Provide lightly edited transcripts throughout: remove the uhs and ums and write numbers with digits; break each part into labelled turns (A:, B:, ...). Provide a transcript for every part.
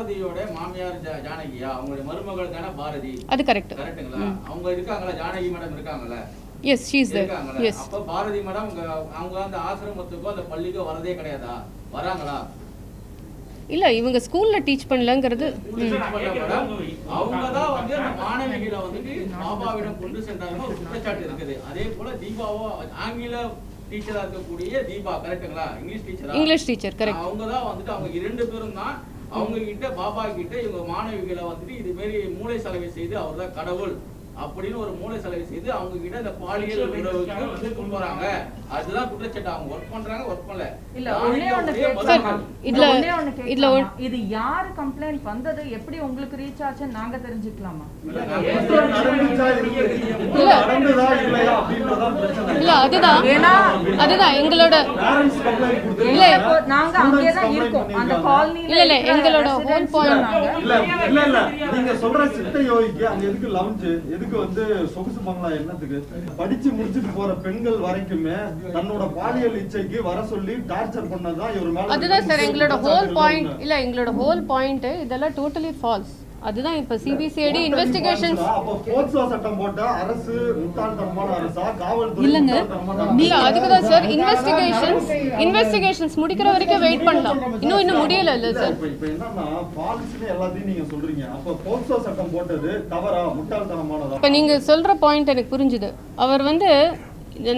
A: பாரதியோட மாமியார் ஜானகியா, அவங்களுடைய மருமகள் தானே பாரதி?
B: அது கரெக்ட்.
A: கரெக்ட்டுங்களா? அவங்க இருக்காங்களா? ஜானகி மேடம் இருக்காங்கல்ல?
B: Yes, she is there. Yes.
A: அப்ப பாரதி மேடம் அவங்க அந்த ஆசிரமத்துக்கோ அந்த பள்ளிக்கோ வரதே கிடையாதா? வராங்களா?
B: இல்ல, இவங்க ஸ்கூல்ல டீச் பண்ணலங்கிறது.
A: அவங்க தான் வந்து அந்த மாணவிகளை வந்துட்டு பாபாவிடம் கொண்டு சென்றாங்க ஒரு குற்றச்சாட்டு இருக்குது. அதே போல தீபாவோ ஆங்கில டீச்சரா இருக்கக்கூடிய தீபா, கரெக்ட்டுங்களா? English teacher correct. அவங்க தான் வந்துட்டு அவங்க 2 பேரும் தான் அவங்க கிட்ட பாபா கிட்ட இவங்க மாணவிகளை வந்துட்டு இது மாதிரி மூளை சலவை செய்து அவர் தான் கடவுள் அப்படின்னு ஒரு மூளை சலவை செய்து அவங்க கிட்ட இந்த பாலியல் உறவுக்கு வந்து கொண்டு வராங்க. அதுதான் குற்றச்சாட்டு. அவங்க ஒர்க் பண்றாங்க, ஒர்க் பண்ணல.
C: இல்ல ஒண்ணே ஒண்ணு இதுல இது யாரு கம்ப்ளைண்ட் வந்தது, எப்படி உங்களுக்கு ரீச் ஆச்சுன்னு நாங்க தெரிஞ்சுக்கலாமா?
B: இல்ல அதுதான் எங்களோட
C: இல்ல நாங்க அங்கேயே தான் இருக்கோம் அந்த காலனில.
B: இல்ல எங்களோட ஹோல் பாயிண்ட்
D: இல்ல நீங்க சொல்ற சித்த யோகிக்கு அங்க எதுக்கு லவுஞ்ச், எதுக்கு வந்து சொகுசு பங்களா, என்னத்துக்கு? படிச்சு முடிச்சிட்டு போற பெண்கள் வரைக்குமே தன்னோட பாலியல் இச்சைக்கு வர சொல்லி டார்ச்சர் பண்ணதான் இவர் மேல.
B: அதுதான் சார் எங்களோட ஹோல் பாயிண்ட். இல்ல எங்களோட ஹோல் பாயிண்ட் இதெல்லாம் டோட்டலி ஃபால்ஸ். அதுதான் இப்ப சிபிசிஐடி இன்வெஸ்டிகேஷன்ஸ்.
D: அப்ப போக்சோ சட்டம் போட்ட அரசு முட்டாள்தனமான அரசா, காவல்துறை
B: இல்லங்க? இல்ல அதுக்கு தான் சார் இன்வெஸ்டிகேஷன்ஸ் முடிக்கிற வரைக்கும் வெயிட் பண்ணலாம். இன்னும் முடியல இல்ல சார்.
D: இப்ப என்னன்னா ஃபால்ஸ்னு எல்லாத்தையும் நீங்க சொல்றீங்க. அப்ப போக்சோ சட்டம் போட்டது தவறா, முட்டாள்தனமானதா?
B: இப்ப நீங்க சொல்ற பாயிண்ட் எனக்கு புரிஞ்சுது. அவர் வந்து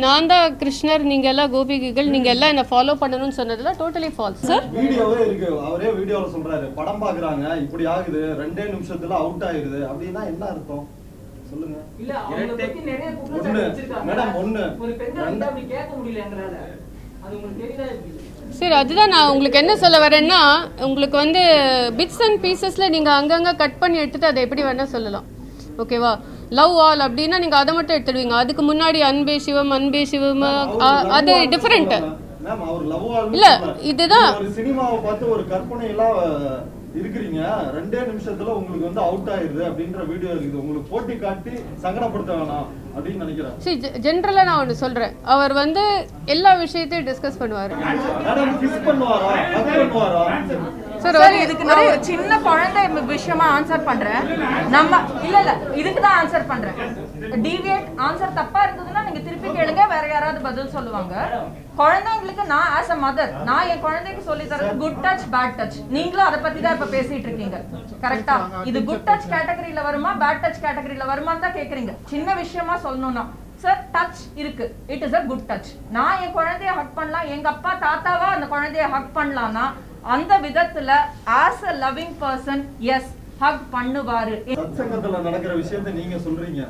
B: நான் தான் கிருஷ்ணர், நீங்க எல்லாம் கோபிகைகள், நீங்க எல்லாம் என்ன ஃபாலோ பண்ணணும்னு சொன்னதுல டோட்டலி ஃபால்ஸ் சார்.
D: வீடியோவே இருக்கு, அவரே வீடியோல சொல்றாரு. படம் பாக்குறாங்க, இப்படி ஆகுது, 2 நிமிஷத்துல அவுட் ஆயிருது அப்படின்னா என்ன அர்த்தம் சொல்லுங்க?
E: இல்ல அவங்க பத்தி நிறைய குற்றச்சாட்டு வச்சிருக்காங்க மேடம். ஒரு பெண்ணை வந்து அப்படி கேட்க முடியல எங்களால. அது உங்களுக்கு தெரியுதா?
B: சரி, அதுதான் நான் உங்களுக்கு என்ன சொல்ல வரேன்னா, உங்களுக்கு வந்து பிட்ஸ் அண்ட் பீசஸ்ல நீங்க அங்கங்க கட் பண்ணி எடுத்துட்டு அதை எப்படி வேணா சொல்லலாம். ஓகேவா? லவ் ஆல் அப்படின்னா நீங்க அதை மட்டும் எடுத்துடுவீங்க. அதுக்கு முன்னாடி அன்பே சிவம் அது டிஃபரெண்ட் இல்ல. இதுதான்
D: ஒரு சினிமாவை பார்த்து ஒரு கற்பனை எல்லாம் இருக்கிறீங்க, 2 நிமிஷத்துல உங்களுக்கு வந்து அவுட் ஆயிருது அப்படின்ற வீடியோ இருக்குது. உங்களுக்கு போட்டி காட்டி சங்கடப்படுத்த வேணாம் அப்படின்னு நினைக்கிறேன்.
B: சரி, ஜெனரலா நான் ஒன்று சொல்றேன். அவர் வந்து எல்லா விஷயத்தையும் டிஸ்கஸ் பண்ணுவாரு.
C: சார் இதுக்கு நான் ஒரு சின்ன குழந்தை விஷயமா ஆன்சர் பண்றேன். நம்ம இல்ல இதுக்கு தான் ஆன்சர் பண்றேன். டிவியேட் ஆன்சர் தப்பா இருந்ததுன்னா நீங்க திருப்பி கேளுங்க, வேற யாராவது பதில் சொல்லுவாங்க. குழந்தைங்களுக்கு நான் ஆஸ் அ மதர் நான் என் குழந்தைக்கு சொல்லி தரது குட் டச் பேட் டச். நீங்களும் அதை பத்தி தான் இப்ப பேசிட்டு இருக்கீங்க, கரெக்டா? இது குட் டச் கேட்டகரியில வருமா பேட் டச் கேட்டகரியில வருமான்னு தான் கேக்குறீங்க. சின்ன விஷயமா சொல்லணும்னா சார் டச் இருக்கு, it is a good touch. நான் என் குழந்தைய ஹக் பண்ணலாம், எங்க அப்பா தாத்தாவா அந்த குழந்தைய ஹக் பண்ணலாம்னா அந்த விதத்துல as a loving person yes hug பண்ணுவாரு.
D: சத்சங்கத்துல நடக்கிற விஷயத்தை நீங்க சொல்றீங்க.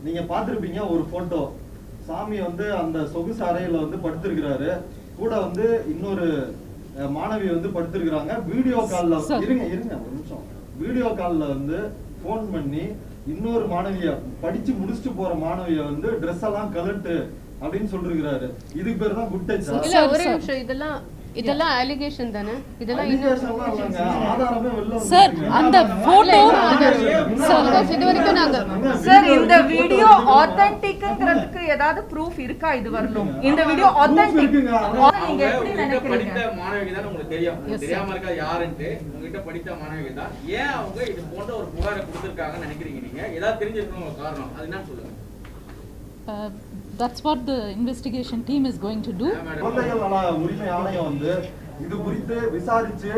D: நீங்க பாத்திருப்பீங்க ஒரு போட்டோ, சாமி வந்து அந்த சொகுசு அறையில வந்து படுத்திருக்கிறாரு, கூட வந்து இன்னொரு மாணவி வந்து படுத்திருக்கிறாங்க. வீடியோ கால்ல இருங்க ஒரு நிமிஷம், வீடியோ கால்ல வந்து போன் பண்ணி இன்னொரு மாணவிய படிச்சு முடிச்சுட்டு போற மாணவிய வந்து ட்ரெஸ் எல்லாம் கலட்டு அப்படின்னு சொல்லிருக்கிறாரு. இதுக்கு பேர் தான் குட் டச்.
B: இல்ல ஒரே நிமிஷம், இதெல்லாம் அலிகேஷன் தானே? இதெல்லாம்
F: சார் அந்த போட்டோ
B: சார் இது வரைக்கும் நாங்க
C: சார் இந்த வீடியோ ஆத்தென்டிக்ங்கிறதுக்கு ஏதாவது ப்ரூஃப் இருக்கா? இது வரணும் இந்த வீடியோ ஆத்தென்டிக். நீங்க எப்படி நினைக்கிறீங்க?
A: படித்த மாணவிகள் தான் உங்களுக்கு தெரியும், தெரியாம இருக்கா யாருன்னு? உங்ககிட்ட படித்த மாணவிகள் தான். ஏன் அவங்க இது போன்ற ஒரு புகாரை கொடுத்திருக்காங்கன்னு நினைக்கிறீங்க நீங்க? ஏதாவது தெரிஞ்சிருக்கணும் காரணம், அது என்ன சொல்லுங்க?
F: That's what the investigation team is going to do.
D: குழந்தைகள் நல உரிமை ஆணையம் வந்து இது குறித்து விசாரிச்சு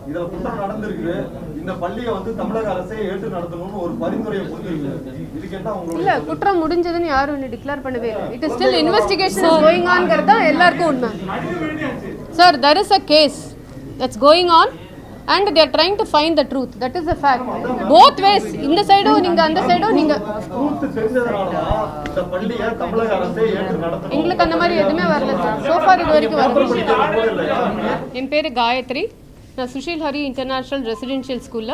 D: இதுல குற்றம் நடந்திருக்கு, இந்த பள்ளியை வந்து தமிழக அரசே ஏற்று நடத்தணும்னு ஒரு பரிந்துரையை கொடுத்திருக்கு. இதுக்கு என்ன உங்களுக்கு?
B: இல்ல குற்றம் முடிஞ்சதுன்னு யாரும் இன்னும் டிக்ளேர் பண்ணவே இல்லை. It is still investigation is going ஆன்ங்கிறது தான் எல்லாருக்கும் உண்மை. Sir there is a case that's going on and they are trying to find the truth. That is the fact. Both ways, இந்த சைடும் நீங்க அந்த சைடும் நீங்க.
D: இந்த பள்ளியை தமிழக அரசே ஏற்று நடத்தணும்.
B: உங்களுக்கு அந்த மாதிரி எதுவுமே வரல சார். So far இது வரைக்கும் வரல. என் பேரு காயத்ரி. நான் சுஷில் ஹரி இன்டர்நேஷனல் ரெசிடென்ஷியல் ஸ்கூல்ல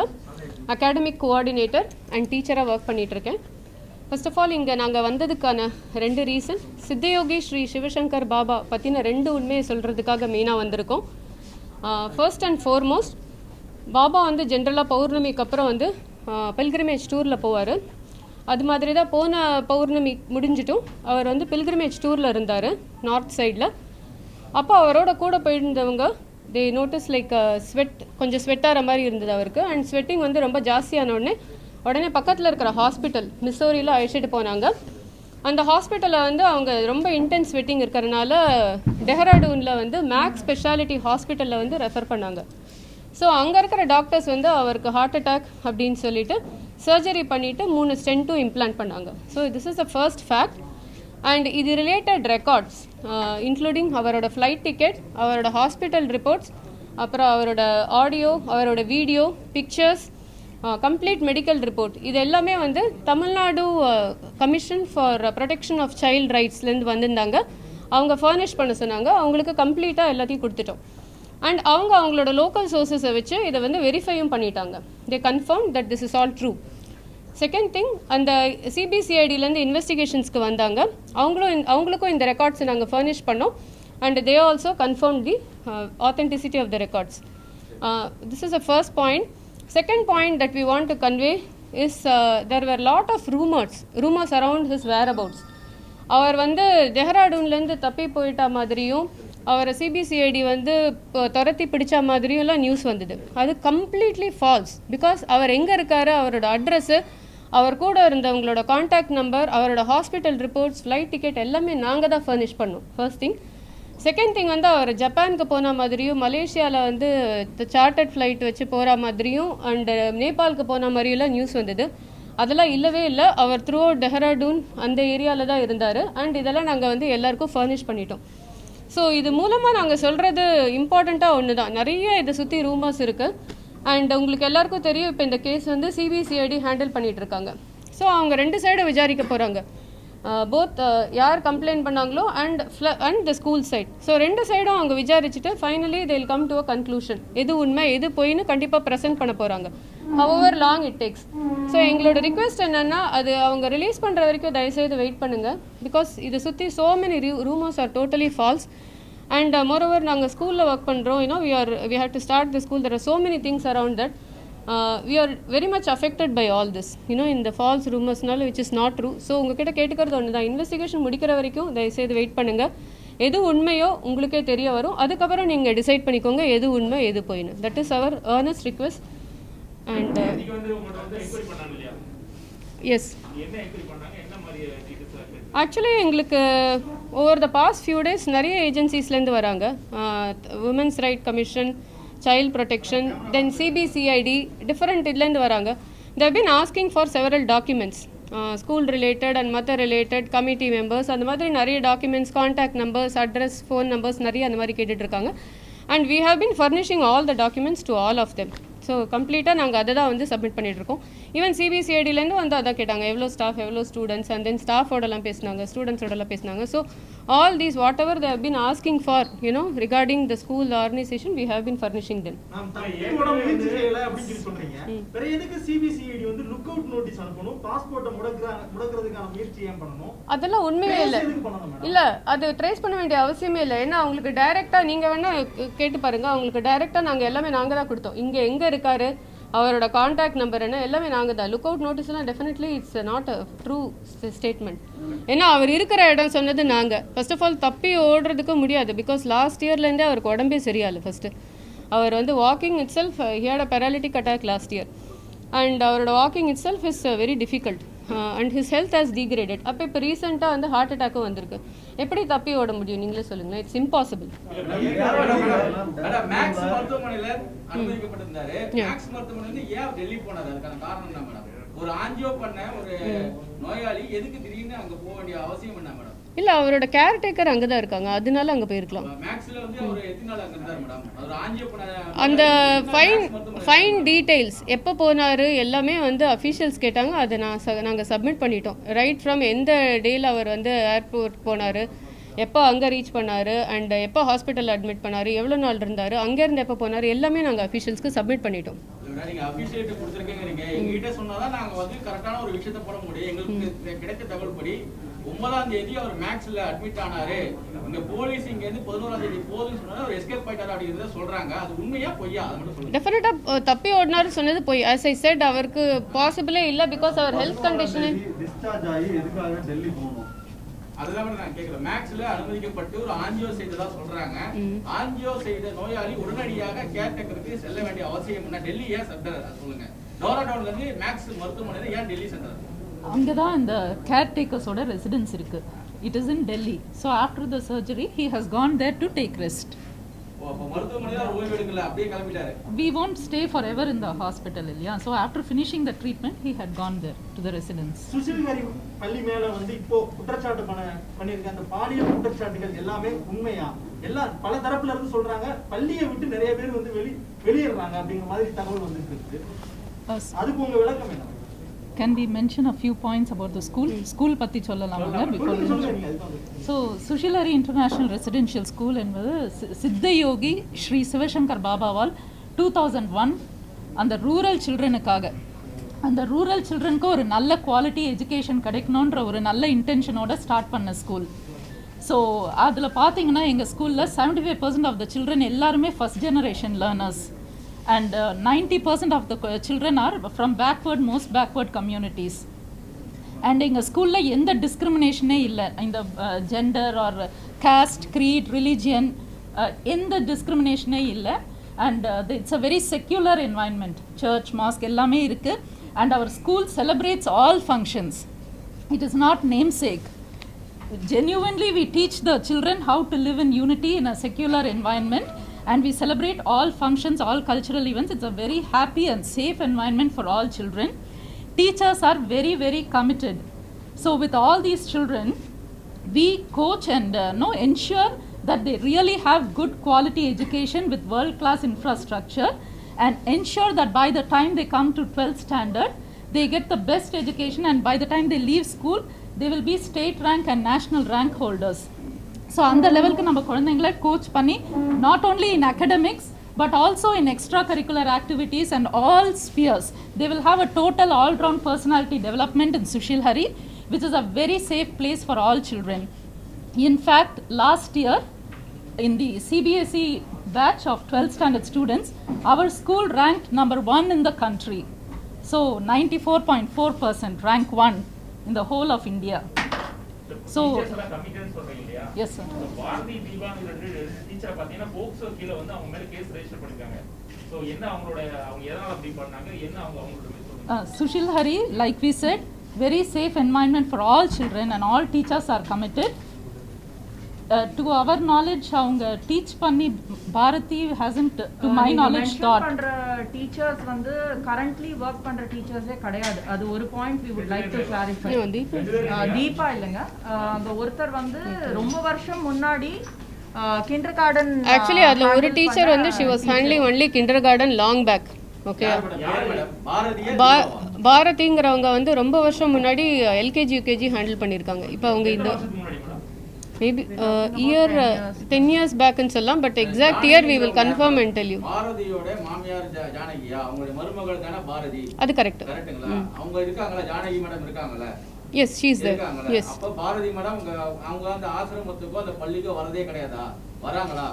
B: அகாடமிக் கோஆர்டினேட்டர் அண்ட் டீச்சராக ஒர்க் பண்ணிட்டு இருக்கேன். ஃபர்ஸ்ட் ஆஃப் ஆல் இங்கே நாங்கள் வந்ததுக்கான 2 ரீசன். சித்தயோகி ஸ்ரீ சிவசங்கர் பாபா பற்றின 2 உண்மையை சொல்கிறதுக்காக மெயினாக வந்திருக்கோம். ஃபர்ஸ்ட் அண்ட் ஃபார்மோஸ்ட், பாபா வந்து ஜென்ரலாக பௌர்ணமிக்கு அப்புறம் வந்து பில்கிரிமேஜ் டூரில் போவார். அது மாதிரி தான் போன பௌர்ணமி முடிஞ்சிட்டும் அவர் வந்து பில்கிரிமேஜ் டூரில் இருந்தார் நார்த் சைடில். அப்போ அவரோட கூட போயிருந்தவங்க தே நோட்டீஸ் லைக் ஸ்வெட், கொஞ்சம் ஸ்வெட் ஆகிற மாதிரி இருந்தது அவருக்கு. அண்ட் ஸ்வெட்டிங் வந்து ரொம்ப ஜாஸ்தியான உடனே பக்கத்தில் இருக்கிற ஹாஸ்பிட்டல் மிசோரியில் அழைச்சிட்டு போனாங்க. அந்த ஹாஸ்பிட்டலில் வந்து அவங்க ரொம்ப இன்டென்ஸ் ஸ்வெட்டிங் இருக்கிறனால டெஹ்ராடூனில் வந்து மேக்ஸ் ஸ்பெஷாலிட்டி ஹாஸ்பிட்டலில் வந்து ரெஃபர் பண்ணாங்க. ஸோ அங்கே இருக்கிற டாக்டர்ஸ் வந்து அவருக்கு ஹார்ட் அட்டாக் அப்படின்னு சொல்லிட்டு சர்ஜரி பண்ணிவிட்டு 3 ஸ்டென்ட்டும் இம்ப்ளான்ட் பண்ணாங்க. So this is the first fact. And இது ரிலேட்டட் ரெக்கார்ட்ஸ் இன்க்ளூடிங் அவரோட ஃப்ளைட் டிக்கெட், அவரோட ஹாஸ்பிட்டல் ரிப்போர்ட்ஸ், அப்புறம் அவரோட ஆடியோ, அவரோட video, pictures, complete medical report, இது எல்லாமே வந்து Tamil Nadu commission for protection of child ரைட்ஸ்லேருந்து வந்திருந்தாங்க. அவங்க ஃபர்னிஷ் பண்ண சொன்னாங்க. அவங்களுக்கு கம்ப்ளீட்டாக எல்லாத்தையும் கொடுத்துட்டோம். அண்ட் அவங்களோட லோக்கல் சோர்ஸஸை வச்சு இதை வந்து வெரிஃபையும் பண்ணிட்டாங்க. They confirm that this is all true. Second thing, அந்த சிபிசிஐடிலேருந்து இன்வெஸ்டிகேஷன்ஸ்க்கு வந்தாங்க. அவங்களுக்கும் இந்த ரெக்கார்ட்ஸை நாங்கள் ஃபர்னிஷ் பண்ணோம். And they also confirm the authenticity of the records. This is the first point. Second point that we want to convey is there were lot of rumors around his whereabouts. அவர் வந்து டெஹ்ராடூன்லேருந்து தப்பி போயிட்ட மாதிரியும் அவரை CBCID வந்து துரத்தி பிடிச்ச மாதிரியும்லாம் news வந்தது. அது கம்ப்ளீட்லி ஃபால்ஸ். பிகாஸ் அவர் எங்கே இருக்காரு, அவரோட அட்ரஸ்ஸு, அவர் கூட இருந்தவங்களோட கான்டாக்ட் நம்பர், அவரோட ஹாஸ்பிட்டல் ரிப்போர்ட்ஸ், ஃப்ளைட் டிக்கெட் எல்லாமே நாங்கள் தான் ஃபர்னிஷ் பண்ணோம். First thing. செகண்ட் திங் வந்து அவர் ஜப்பானுக்கு போன மாதிரியும், மலேசியாவில் வந்து சார்ட்டர்ட் ஃப்ளைட் வச்சு போகிற மாதிரியும், அண்டு நேபாளுக்கு போன மாதிரியெல்லாம் நியூஸ் வந்தது. அதெல்லாம் இல்லவே இல்லை. அவர் த்ரூ அவுட் டெஹ்ராடூன் அந்த ஏரியாவில் தான் இருந்தார். அண்ட் இதெல்லாம் நாங்கள் வந்து எல்லாருக்கும் ஃபர்னிஷ் பண்ணிட்டோம். ஸோ இது மூலமாக நாங்கள் சொல்கிறது இம்பார்ட்டண்ட்டாக ஒன்று தான். நிறைய இதை சுற்றி ரூமர்ஸ் இருக்குது. அண்ட் உங்களுக்கு எல்லாருக்கும் தெரியும், இப்போ இந்த கேஸ் வந்து சிபிசிஐடி ஹேண்டில் பண்ணிகிட்ருக்காங்க. ஸோ அவங்க 2 சைடை விசாரிக்க போகிறாங்க. போத் யார் கம்ப்ளைண்ட் பண்ணாங்களோ and the school side. So 2 சைடும் அவங்க விசாரிச்சுட்டு finally they will come to a conclusion. எது உண்மை எது பொய்ன்னு கண்டிப்பாக ப்ரெசென்ட் பண்ண போகிறாங்க. However long it takes. So எங்களோட ரிக்வெஸ்ட் என்னென்னா, அது அவங்க ரிலீஸ் பண்ணுற வரைக்கும் தயவுசெய்து வெயிட் பண்ணுங்கள். பிகாஸ் இதை சுற்றி so many rumours are totally false. And moreover நாங்கள் ஸ்கூலில் ஒர்க் பண்ணுறோம். we have to start the school. There are so many things around that. We are very much affected by all this, in the false rumorsனால, which is not true. So உங்ககிட்ட கேட்டுக்கிறது ஒன்று தான், investigation முடிக்கிற வரைக்கும் தயவுசெய்து wait பண்ணுங்கள். எது உண்மையோ உங்களுக்கே தெரிய வரும். அதுக்கப்புறம் நீங்கள் டிசைட் பண்ணிக்கோங்க எது உண்மை எது போயின்னு. That is our earnest request. And yes, actually எங்களுக்கு over the past few days நிறைய ஏஜென்சிஸ்லேருந்து வராங்க. Women's right commission, child protection, then CBCID, different இதுலேருந்து வராங்க. they have been asking for several documents, school related and மற்ற related committee members, அந்த மாதிரி நிறைய documents, contact numbers, address, phone numbers நிறைய அந்த மாதிரி கேட்டுட்ருக்காங்க. And we have been furnishing all the documents to all of them. So கம்ப்ளீட்டாக நாங்கள் அதை தான் வந்து சப்மிட் பண்ணிகிட்ருக்கோம். ஈவன் சிபிசிஐடிலேருந்து வந்து அதான் கேட்டாங்க, எவ்வளோ ஸ்டாஃப், எவ்வளோ ஸ்டூடெண்ட்ஸ், அண்ட் தென் ஸ்டாஃபோடலாம் பேசினாங்க, ஸ்டூடெண்ட்ஸோடலாம் பேசினாங்க. So all these what ever they have been asking for, regarding the school organization, we have been furnishing them. அதெல்லாம் உண்மையே இல்லை. இல்லை, அது ட்ரேஸ் பண்ண வேண்டிய அவசியமே இல்லை. ஏன்னா அவங்களுக்கு டைரெக்டாக நீங்கள் வேணால் கேட்டு பாருங்கள், அவங்களுக்கு டைரெக்டாக நாங்கள் தான் கொடுத்தோம். இங்கே எங்கே இருக்காரு, அவரோட கான்டாக்ட் நம்பர் என்ன, எல்லாமே நாங்கள் தான். லுக் அவுட் நோட்டீஸ்லாம் definitely it's not a true statement. ஏன்னா அவர் இருக்கிற இடம் சொன்னது நாங்கள். ஃபர்ஸ்ட் ஆஃப் ஆல் தப்பி ஓடுறதுக்கு முடியாது. பிகாஸ் லாஸ்ட் இயர்லேருந்தே அவருக்கு உடம்பே சரியாயில்லை. ஃபஸ்ட்டு அவர் வந்து walking itself, he had a paralytic attack last year. And அவரோட walking itself is very difficult. And his health has degraded. அப்போ இப்போ ரீசெண்டாக வந்து ஹார்ட் அட்டாக்கும் வந்திருக்கு. எப்படி தப்பி ஓட முடியும் நீங்களே சொல்லுங்களேன். It's impossible.
A: ஒரு ஆஞ்சியோ பண்ண ஒரு நோயாளி எதுக்கு திடீர்னு அங்க போக வேண்டிய அவசியம் என்ன மேடம்?
B: இல்ல, அவரோட கேர்டேக்கர் அங்கே தான் இருக்காங்க, அதனால அங்கே போயிருக்கலாம். அந்த ஃபைன் டீட்டெயில்ஸ் எப்போ போனார் எல்லாமே வந்து அஃபீஷியல்ஸ் கேட்டாங்க. அதை நாங்கள் சப்மிட் பண்ணிட்டோம். ரைட் ஃப்ரம் எந்த டேயில் அவர் வந்து ஏர்போர்ட் போனார், எப்போ அங்கே ரீச் பண்ணார், அண்ட் எப்போ ஹாஸ்பிட்டல் அட்மிட் பண்ணார், எவ்வளோ நாள் இருந்தார், அங்கேருந்து எப்போ போனார், எல்லாமே நாங்கள் அஃபீஷியல்ஸ்க்கு சப்மிட் பண்ணிட்டோம்.
A: நீங்க அபிஷியேட் கொடுத்திருக்கீங்க. நீங்க எங்ககிட்ட சொன்னாதான் நாங்க வந்து கரெக்டான ஒரு விஷயத்தை போட முடியும். எங்களுக்கு கிடைத்த தகவல் படி 9ஆம் தேதி அவர் மேக்ஸ்ல அட்மிட் ஆனாரு. இங்க போலீஸ் இங்க இருந்து 11ஆம் தேதி போகுதுன்னு சொன்னா அவர் எஸ்கேப் ஆயிட்டாரு அப்படிங்கறத சொல்றாங்க. அது உண்மையா பொய்யா அது மட்டும் சொல்லுங்க.
B: டெஃபினட்டா தப்பி ஓடினாரு சொன்னது பொய். as I said, அவருக்கு பாசிபிளே இல்ல. பிகாஸ் அவர் ஹெல்த் கண்டிஷன்
D: டிஸ்சார்ஜ் ஆகி எதுக்காக டெல்லி போகணும்?
A: அதெல்லாம் கூட நான் கேட்கிறேன். மேக்ஸ்ல அனுமதிக்கப்பட்டு ஒரு ஆஞ்சியோ செய்ததா சொல்றாங்க. ஆஞ்சியோ செய்த நோயாளி உடனடியாக கேர்டேக்கருக்கு செல்ல வேண்டிய அவசியம் என்ன? டெல்லி ஏன் சென்றார் சொல்லுங்க. டோராடோன்ல இருந்து மேக்ஸ் மருத்துவமனையில ஏன் டெல்லி சென்றார்?
F: அங்கே தான் இந்த கேர்டேக்கர்ஸோட ரெசிடென்ஸ் இருக்கு. It is in Delhi. So after the surgery he has gone there to take rest.
A: மருத்துவமனையில ஓய்வு எடுக்கல, அப்படியே கிளம்பிட்டாரு.
F: We won't stay forever in the hospital இல்லையா. So after finishing the treatment he had gone there to the residence.
G: Sushil Hari பள்ளி மேல வந்து இப்போ குற்றச்சாட்டு பண்ணிருக்க அந்த பாலியல் குற்றச்சாட்டுகள் எல்லாமே உண்மையா? எல்லாம் பல தரப்புல இருந்து சொல்றாங்க. பள்ளியை விட்டு நிறைய பேர் வந்து வெளியேறாங்க அப்படிங்கிற மாதிரி தகவல் வந்துட்டு இருக்கு. அதுக்கு உங்க விளக்கம் என்ன?
F: Can we mention a few points about the school? School பத்தி சொல்லலாமா before? So Sushil Hari International Residential School என்பது சித்தயோகி ஸ்ரீ சிவசங்கர் பாபாவால் 2001 அந்த ரூரல் சில்ட்ரனுக்காக, அந்த ரூரல் சில்ட்ரனுக்கு ஒரு நல்ல குவாலிட்டி எஜுகேஷன் கிடைக்கணுன்ற ஒரு நல்ல இன்டென்ஷனோட ஸ்டார்ட் பண்ண ஸ்கூல். ஸோ அதில் பார்த்தீங்கன்னா எங்கள் ஸ்கூலில் 75% ஆஃப் த சில்ட்ரன் எல்லாருமே first generation learners. And 90% of the children are from most backward communities. And in school la endha discrimination illa, இந்த gender or caste, creed, religion endha discrimination illa. And it's a very secular environment. Church, mosque ellame irukku. And our school celebrates all functions. It is not namesake. Genuinely we teach the children how to live in unity in a secular environment. And we celebrate all functions, all cultural events. It's a very happy and safe environment for all children. Teachers are very, very committed. So with all these children, we coach and ensure that they really have good quality education with world-class infrastructure, and ensure that by the time they come to 12th standard, they get the best education, and by the time they leave school, they will be state rank and national rank holders. So அந்த லெவலுக்கு நம்ம குழந்தைங்களை coach பண்ணி not only in academics but also in extra curricular activities and all Spears they will have a total all-round personality development in Sushil Hari, which is a very safe place for all children. In fact last year in the CBSE batch of 12th standard students, our school ranked number 1 in the country. So 94.4%, rank 1 in the whole of India. So yes sir.
H: Bharathi தீபாங்கிற டீச்சரை பாத்தீங்கன்னா POCSO கீழ வந்து அவங்க மேல case register பண்ணிருக்காங்க. So என்ன அவங்க எதனால அப்படி பண்ணாங்க, என்ன அவங்களோட
F: Sushil Hari, like we said, very safe environment for all children and all teachers are committed. To our knowledge அவங்க டீச் பண்ணி Bharathi hasn't to my knowledge taught
C: பண்ற டீச்சர்ஸ் வந்து கரண்ட்லி வர்க் பண்ற டீச்சர்ஸே கிடையாது. அது ஒரு point we would like to clarify. Deepa இல்லங்க, அந்த ஒருத்தர் வந்து ரொம்ப வருஷம் முன்னாடி kindergarten
B: actually அதுல ஒரு டீச்சர் வந்து she was handling only kindergarten long back. Okay, பாரதிங்கிறவங்க வந்து ரொம்ப வருஷம் முன்னாடி LKG UKG ஹேண்டில் பண்ணியிருக்காங்க. இப்போ அவங்க இந்த மேபி இயர் 10 years back ன்னு சொல்லலாம், but exact year we will confirm and tell you.
A: பாரதியோட மாமியார் ஜானகியா, அவங்களுடைய மருமகள் தான பாரதி?
B: அது கரெக்ட்.
A: கரெக்ட்டுங்களா? அவங்க இருக்காங்களா? ஜானகி மேடம் இருக்காங்களா?
B: yes she is there. yes.
A: அப்ப பாரதி மேடம் அவங்க அந்த ஆசிரமத்துக்கு அந்த பள்ளிக்கு வரதே கிடையாதா? வராங்களா?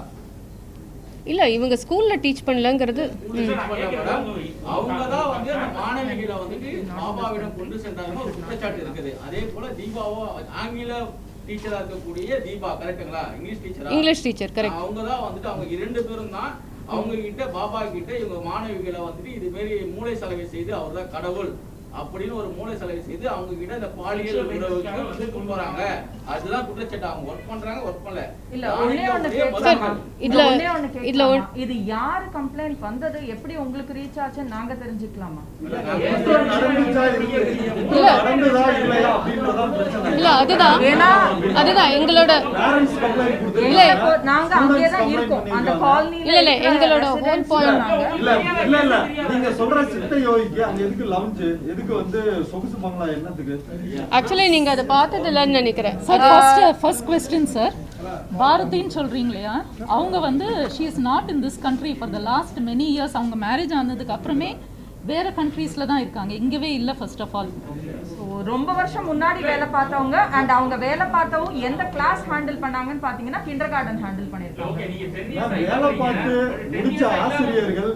B: இல்ல, இவங்க ஸ்கூல்ல டீச் பண்ணலங்கிறது.
A: அவங்க தான் வந்து அந்த மாணவிகளை வந்து பாபாவிடம் கொண்டு சென்றாங்கன்னு ஒரு குற்றச்சாட்டு இருக்குது. அதே போல தீபாவோ ஆங்கில டீச்சரா இருக்கக்கூடிய தீபா, கரெக்ட்டுங்களா? English teacher correct. அவங்க தான் வந்துட்டு அவங்க 2 பேரும் தான் அவங்க கிட்ட பாபா கிட்ட இவங்க மாணவிகளை வந்துட்டு இது மாதிரி மூளை சலவை செய்து அவர் தான் கடவுள் அப்படின்னு ஒரு மூளை சலவை செய்து அவங்க கிட்ட இந்த பாலியல் உறவுக்கு வந்து கொண்டு வராங்க. அதுதான் குற்றச்சாட்டு. அவங்க ஒர்க் பண்றாங்க, ஒர்க் பண்ணல.
C: இல்ல ஒண்ணே ஒண்ணு கேட்கலாம். இதுல இது யாரு கம்ப்ளைன்ட் வந்தது, எப்படி உங்களுக்கு ரீச் ஆச்சுன்னு நாங்க தெரிஞ்சுக்கலாமா?
B: இல்ல அதுதான் எங்களோட
C: இல்ல நாங்க அங்கே தான் இருக்கோம் அந்த காலனில.
B: இல்ல எங்களோட ஹோல் பாயிண்ட்
D: இல்ல நீங்க சொல்ற சித்த யோகிக்கு அங்க எதுக்கு லவுஞ்ச், எதுக்கு வந்து சொகுசு பங்களா என்னத்துக்கு?
B: ஆக்சுவலி நீங்க அத பார்த்தது இல்லன்னு நினைக்கிறேன்.
F: ஃபர்ஸ்ட் क्वेश्चन சார், பாரதின்னு சொல்றீங்களா? அவங்க வந்து she is not in this country for the last many years. அவங்க மேரேஜ் ஆனதுக்கு அப்புறமே வேற கண்ட்ரீஸ்ல தான் இருக்காங்க, இங்கவே இல்ல. ஃபர்ஸ்ட் ஆஃப் ஆல்
C: ரொம்ப வருஷம் முன்னாடி வேலை பார்த்தவங்க அண்ட் அவங்க வேலை பார்த்தவங்க எந்த கிளாஸ் ஹேண்டில் பண்ணாங்கன்னு பாத்தீங்கன்னா kindergarten ஹேண்டில் பண்ணிருக்காங்க.
D: வேலை பார்த்து முடிச்ச ஆசிரியர்கள்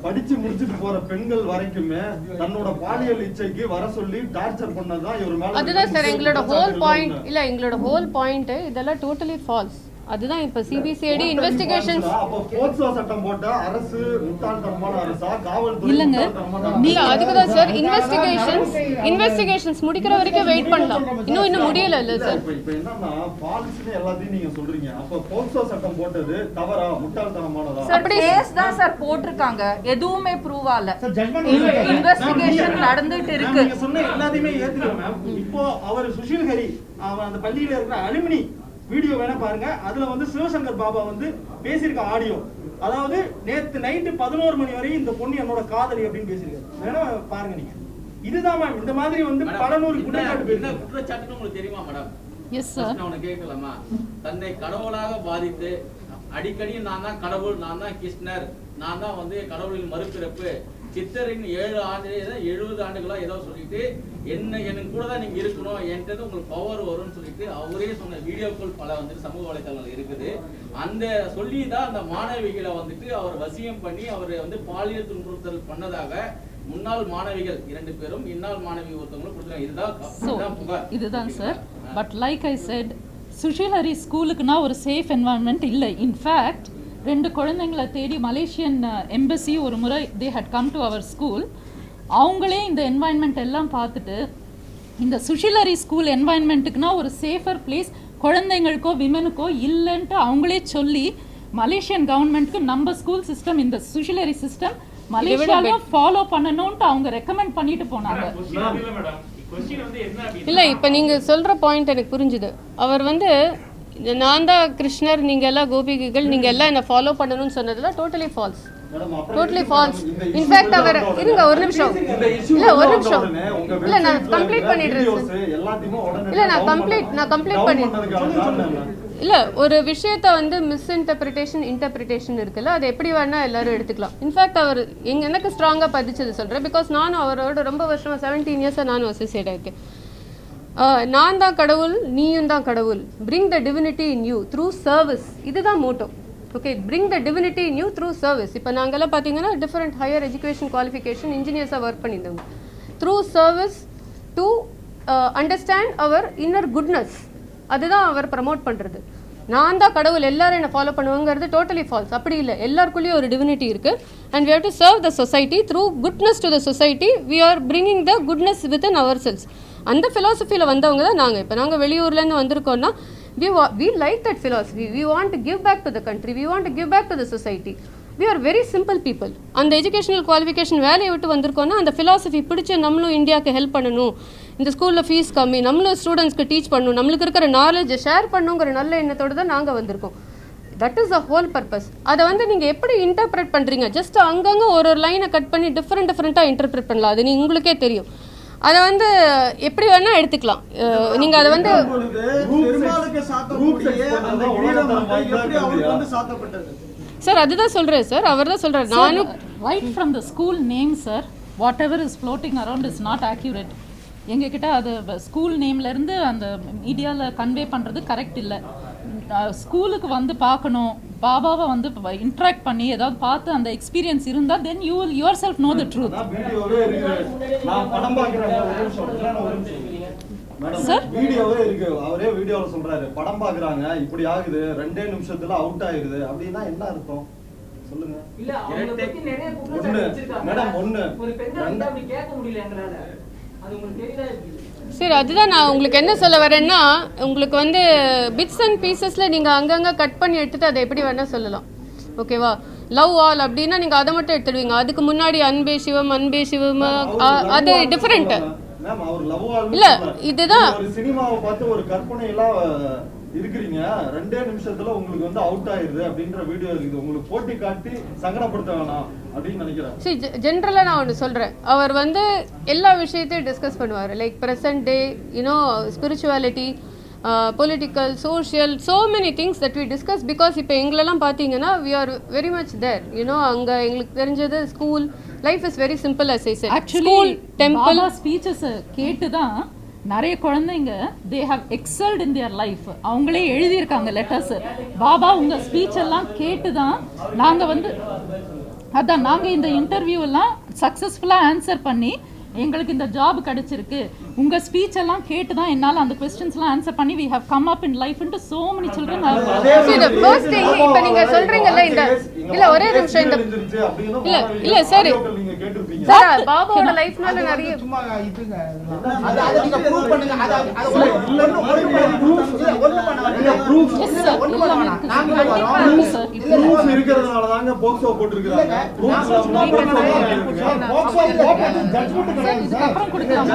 D: படிச்சு முடிச்சுட்டு போற பெண்கள் வரைக்குமே தன்னோட பாலியல் இச்சைக்கு வர சொல்லி டார்ச்சர் பண்ணதான் இவர் மேல.
B: அதுதான் சார் எங்களோட ஹோல் பாயிண்ட். இல்ல எங்களோட ஹோல் பாயிண்ட் இதெல்லாம் டோட்டலி ஃபால்ஸ். அதுதான் இப்ப சிபிசிஐடி இன்வெஸ்டிகேஷன்ஸ்.
D: அப்ப போக்சோ சட்டம் போட்ட அரசு முட்டாள்தனமான அரசா, காவல்துறை
F: இல்லங்க,
B: நீங்க அதுக்கு தான் சார் இன்வெஸ்டிகேஷன்ஸ் முடிக்கிற வரைக்கும் வெயிட் பண்ணலாம். இன்னும் முடியல இல்ல சார்.
D: இப்ப என்னன்னா பாலிசின்னு எல்லாத்தையும் நீங்க சொல்றீங்க. அப்ப போக்சோ சட்டம் போட்டது தவறா, முட்டாள்தனமானதா?
C: அப்படி கேஸ் தான் சார் போட்டிருக்காங்க, எதுவுமே ப்ரூவ் ஆகல. இன்வெஸ்டிகேஷன் நடந்துட்டு இருக்கு.
G: நீங்க சொன்ன எல்லாத்தையுமே ஏத்துக்கிறேன் மேம். இப்போ அவர் சுஷில் ஹரி அவன் அந்த பள்ளியில இருக்கிற அலுமினி வீடியோ வேணா பாருங்க. அதுல வந்து சிவசங்கர் பாபா வந்து பேசியிருக்க ஆடியோ, அதாவது நேத்து நைட்டு 11 மணி வரை இந்த பொண்ணு என்னோட காதலி அப்படின்னு பேசியிருக்காரு. வேணா பாருங்க நீங்க. இதுதான் மேம். இந்த மாதிரி வந்து பல நூறு
A: குற்றச்சாட்டுன்னு உங்களுக்கு தெரியுமா மேடம்?
F: Yes sir.
A: நான் கேட்கலாமா? தன்னை கடவுளாக பாதித்து அடிக்கடி நான் தான் கடவுள், நான் தான் கிருஷ்ணர், நான் தான் வந்து கடவுளின் மறுபிறப்பு, சித்தரின் 7 ஆண்டு 70 ஆண்டுகளா ஏதோ சொல்லிட்டு எனக்கு கூட தான் நீங்க இருக்கணும், என்கிட்ட உங்களுக்கு பவர் வரும்னு சொல்லிட்டு அவரே சொன்ன வீடியோக்கள் பல வந்து சமூக வலைதளங்கள் இருக்குது. அந்த சொல்லி தான் அந்த மாணவிகளை வந்துட்டு அவர் வசியம் பண்ணி அவர் வந்து பாலியல் துன்புறுத்தல் பண்ணதாக முன்னாள் மாணவிகள் 2 பேரும் இன்னாள் மாணவி ஒருத்தவங்களும் கொடுத்தாங்க.
F: இதுதான் sir. But like I said, Sushil Hari ஸ்கூலுக்குனா ஒரு சேஃப் என்வாயன்மெண்ட் இல்லை. இன்ஃபேக்ட் 2 குழந்தைங்களை தேடி மலேசியன் எம்பசி ஒரு முறை they had come to our school. அவங்களே இந்த என்வாயன்மெண்ட் எல்லாம் பார்த்துட்டு இந்த சுஷில் ஹரி ஸ்கூல் என்வாயன்மெண்ட்டுக்குனா ஒரு சேஃபர் பிளேஸ் குழந்தைங்களுக்கோ விமனுக்கோ இல்லைன்ட்டு அவங்களே சொல்லி மலேசியன் கவர்மெண்ட்டுக்கு நம்ம ஸ்கூல் சிஸ்டம், இந்த சுஷில் ஹரி சிஸ்டம் மலேசியாவிலும் ஃபாலோ பண்ணணும்ட்டு அவங்க ரெக்கமெண்ட் பண்ணிட்டு போனாங்க.
B: இல்ல இப்ப நீங்க சொல்ற பாயிண்ட் எனக்கு புரிஞ்சுது. அவர் வந்து நான் தான் கிருஷ்ணர், நீங்க எல்லாம் கோபிகைகள், நீங்க எல்லாம் என்ன ஃபாலோ பண்ணணும்னு சொன்னதுல totally false. Totally false. In fact அவர் இருங்க ஒரு நிமிஷம். இல்ல நான் கம்ப்ளீட் பண்ணிடுறேன். இல்ல நான் கம்ப்ளீட் பண்ணிடுறேன். இல்ல ஒரு விஷயத்தை வந்து இன்டர்பிரிட்டேஷன் இருக்குல்ல, அது எப்படி வேணா எல்லாரும் எடுத்துக்கலாம். இன்ஃபேக்ட் அவர் எனக்கு ஸ்ட்ராங்கா பதிச்சது சொல்றேன். பிகாஸ் நானும் அவரோட ரொம்ப வருஷமா 17 இயர்ஸா நானும் அசோசியேட் ஆயிருக்கேன். நான் தான் கடவுள், நீயும் தான் கடவுள். Bring the divinity in you through service. இதுதான் motto. Okay, bring the divinity in you through service. இப்போ நாங்கள்லாம் பார்த்தீங்கன்னா டிஃப்ரெண்ட் ஹையர் எஜுகேஷன் குவாலிஃபிகேஷன் இன்ஜினியர்ஸாக ஒர்க் பண்ணியிருந்தோங்க. Through service to understand our inner goodness. அதுதான் அவர் ப்ரமோட் பண்ணுறது. நான் தான் கடவுள், எல்லாரும் என்ன ஃபாலோ பண்ணுவாங்கிறது டோட்டலி ஃபால்ஸ். அப்படி இல்லை, எல்லாருக்குள்ளேயும் ஒரு டிவினிட்டி இருக்குது. And we have to serve the society through goodness to the society. We are bringing the goodness within ourselves. அந்த ஃபிலாசபியில் வந்தவங்க தான் நாங்கள். இப்போ நாங்கள் வெளியூர்லேருந்து வந்திருக்கோம்னா we like that philosophy. We want to give back to the country. We want to give back to the society. We are very simple people. அந்த எஜுகேஷனல் குவாலிஃபிகேஷன் வேலையை விட்டு வந்திருக்கோன்னா அந்த ஃபிலாசபி பிடிச்சி நம்மளும் இந்தியாவுக்கு ஹெல்ப் பண்ணணும், இந்த ஸ்கூலில் ஃபீஸ் கம்மி, நம்மளும் ஸ்டூடெண்ட்ஸ்க்கு டீச் பண்ணணும், நம்மளுக்கு இருக்கிற நாலேஜை ஷேர் பண்ணுங்கிற நல்ல எண்ணத்தோடு தான் நாங்கள் வந்திருக்கோம். That is the whole purpose. அதை வந்து நீங்கள் எப்படி இன்டர்பிரேட் பண்ணுறீங்க? ஜஸ்ட் அங்கங்கே ஒரு லைனை கட் பண்ணி டிஃப்ரெண்ட்டாக இன்டர்பிரேட் பண்ணலாம். அது உங்களுக்கே தெரியும். அதை வந்து எப்படி வேணா எடுத்துக்கலாம். நீங்க அதை வந்து சார் அதுதான் சொல்றேன் சார். அவர் தான் சொல்றாரு. நானும்
F: right from the school name sir, what ever is floating around is not accurate. எங்ககிட்ட அது ஸ்கூல் நேம்லேருந்து அந்த மீடியாவில் கன்வே பண்ணுறது கரெக்ட் இல்லை. ஸ்கூலுக்கு வந்து பார்க்கணும், பாபாவை வந்து இன்ட்ராக்ட் பண்ணி ஏதாவது பார்த்து அந்த எக்ஸ்பீரியன்ஸ் இருந்தால் then you will your self no the truth. Sir
D: வீடியோவே இருக்கு, அவரே வீடியோல சொல்றாரு, படம் பாக்குறாங்க இப்படி ஆகுது, 2 நிமிஷத்துல அவுட் ஆகுது அப்படின்னா என்ன அர்த்தம் சொல்லுங்க?
E: இல்ல அவங்கள பத்தி நிறைய குற்றச்சாட்டு வச்சிருக்காங்க மேடம். ஒரு பெண்ணை வந்து அப்படி கேட்க முடியல எங்களால. அது உங்களுக்கு தெரியுதா?
B: சரி, அதுதான் நான் உங்களுக்கு என்ன சொல்ல வரேன்னா, உங்களுக்கு வந்து பிட்ஸ் அண்ட் பீசஸில் நீங்கள் அங்கங்கே கட் பண்ணி எடுத்துகிட்டு அதை எப்படி வேணால் சொல்லலாம். ஓகேவா? லவ் ஆல் அப்படின்னா நீங்கள் அதை மட்டும் எடுத்துடுவீங்க. அதுக்கு முன்னாடி அன்பே சிவம் அது டிஃப்ரெண்ட்டு இல்லை. இதுதான்
D: சினிமாவை பார்த்து ஒரு கற்பனையெல்லாம் இருக்கிறீங்க, 2 நிமிஷத்துல உங்களுக்கு வந்து அவுட் ஆயிருது அப்படின்ற வீடியோ இருக்குது. உங்களுக்கு போட்டி காட்டி சங்கடப்படுத்த வேணாம் அப்படின்னு நினைக்கிறேன்.
B: சரி, ஜென்ரலாக நான் ஒன்று சொல்கிறேன். அவர் வந்து எல்லா விஷயத்தையும் டிஸ்கஸ் பண்ணுவார். Like present day, you know, spirituality, political, social, so many things that we discuss. because இப்போ எங்களெல்லாம் பார்த்தீங்கன்னா we are very much there, அங்கே எங்களுக்கு தெரிஞ்சது school life is very simple. as I said,
F: school, temple speeches கேட்டு தான் நிறைய குழந்தைங்க they have excelled in their life. அவங்களே எழுதியிருக்காங்க லெட்டர்ஸ். பாபா உங்க ஸ்பீச் எல்லாம் கேட்டு தான் நாங்கள் வந்து அதான் நாங்கள் இந்த இன்டர்வியூ எல்லாம் சக்ஸஸ்ஃபுல்லாக ஆன்சர் பண்ணி எங்களுக்கு இந்த ஜாப் கிடைச்சிருக்கு. உங்கள் ஸ்பீச் எல்லாம் கேட்டு தான் என்னால் அந்த கொஸ்டின்ஸ்லாம் ஆன்சர் பண்ணி we have come up in life into so many children have
B: the first thing இப்போ நீங்க சொல்றீங்கல்ல இந்த இல்ல ஒரே நிமிஷம் இந்த இல்ல சார் சார் பாபாவோட லைஃப்னால நிறைய
I: சும்மா இதுங்க அது நீங்க ப்ரூவ் பண்ணுங்க. அது ஒண்ணு பண்ணாதீங்க. ப்ரூஃப் ஒண்ணு பண்ணாதீங்க. நாங்க வரோம் சார்.
D: ப்ரூஃப் இருக்குறதுனால தாங்க போக்சோ போட்டுருக்காங்க. ப்ரூஃப்
I: போக்சோ போட்டு ஜட்ஜ்மென்ட்
F: இதுக்கு அப்புறம் கொடுக்கலாம்.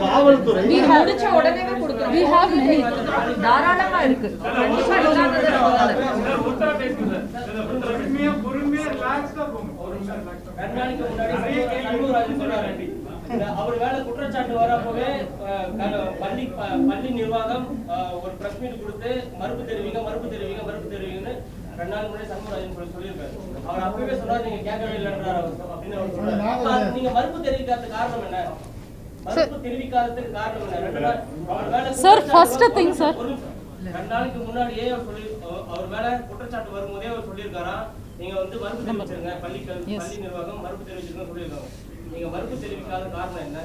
D: காவல்துறை
C: முடிச்ச உடனேவே கொடுக்குறோம். we have many தாராளமா இருக்கு. கண்டிப்பா இல்லாதது
G: பொறுமையா ரிலாக்ஸ்டா போங்க.
E: கண்காணிக்க முன்னாடி சண்முகராஜன் சொன்னாரு, அவர் மேல குற்றச்சாட்டு வரப்பவே பள்ளி நிர்வாகம் ஒரு பிரஸ் மீட் கொடுத்து மறுப்பு தெரிவிங்கன்னு 2 நாள் முன்னாடி சண்முகராஜன் சொல்லியிருக்காரு. அவர் அப்பவே சொன்னார் நீங்க கேட்கவே இல்லைன்றார் அப்படின்னு அவர் சொன்னார். நீங்க மறுப்பு தெரிவிக்காததுக்கு காரணம் என்ன? மறுப்பு தெரிவிக்காததுக்கு காரணம் என்ன? 2 நாள் அவர் மேல
F: சார் ஃபர்ஸ்ட் திங் சார்
E: 2 நாளைக்கு முன்னாடியே அவர் மேல குற்றச்சாட்டு வரும்போதே அவர் சொல்லியிருக்காரா நீங்க மறுப்பு தெரிவிச்சிருங்க, பள்ளி நிர்வாகம் மறுப்பு தெரிவிச்சிருங்க சொல்லியிருக்காங்க. நீங்க மறுப்பு தெரிவிக்காத காரணம் என்ன?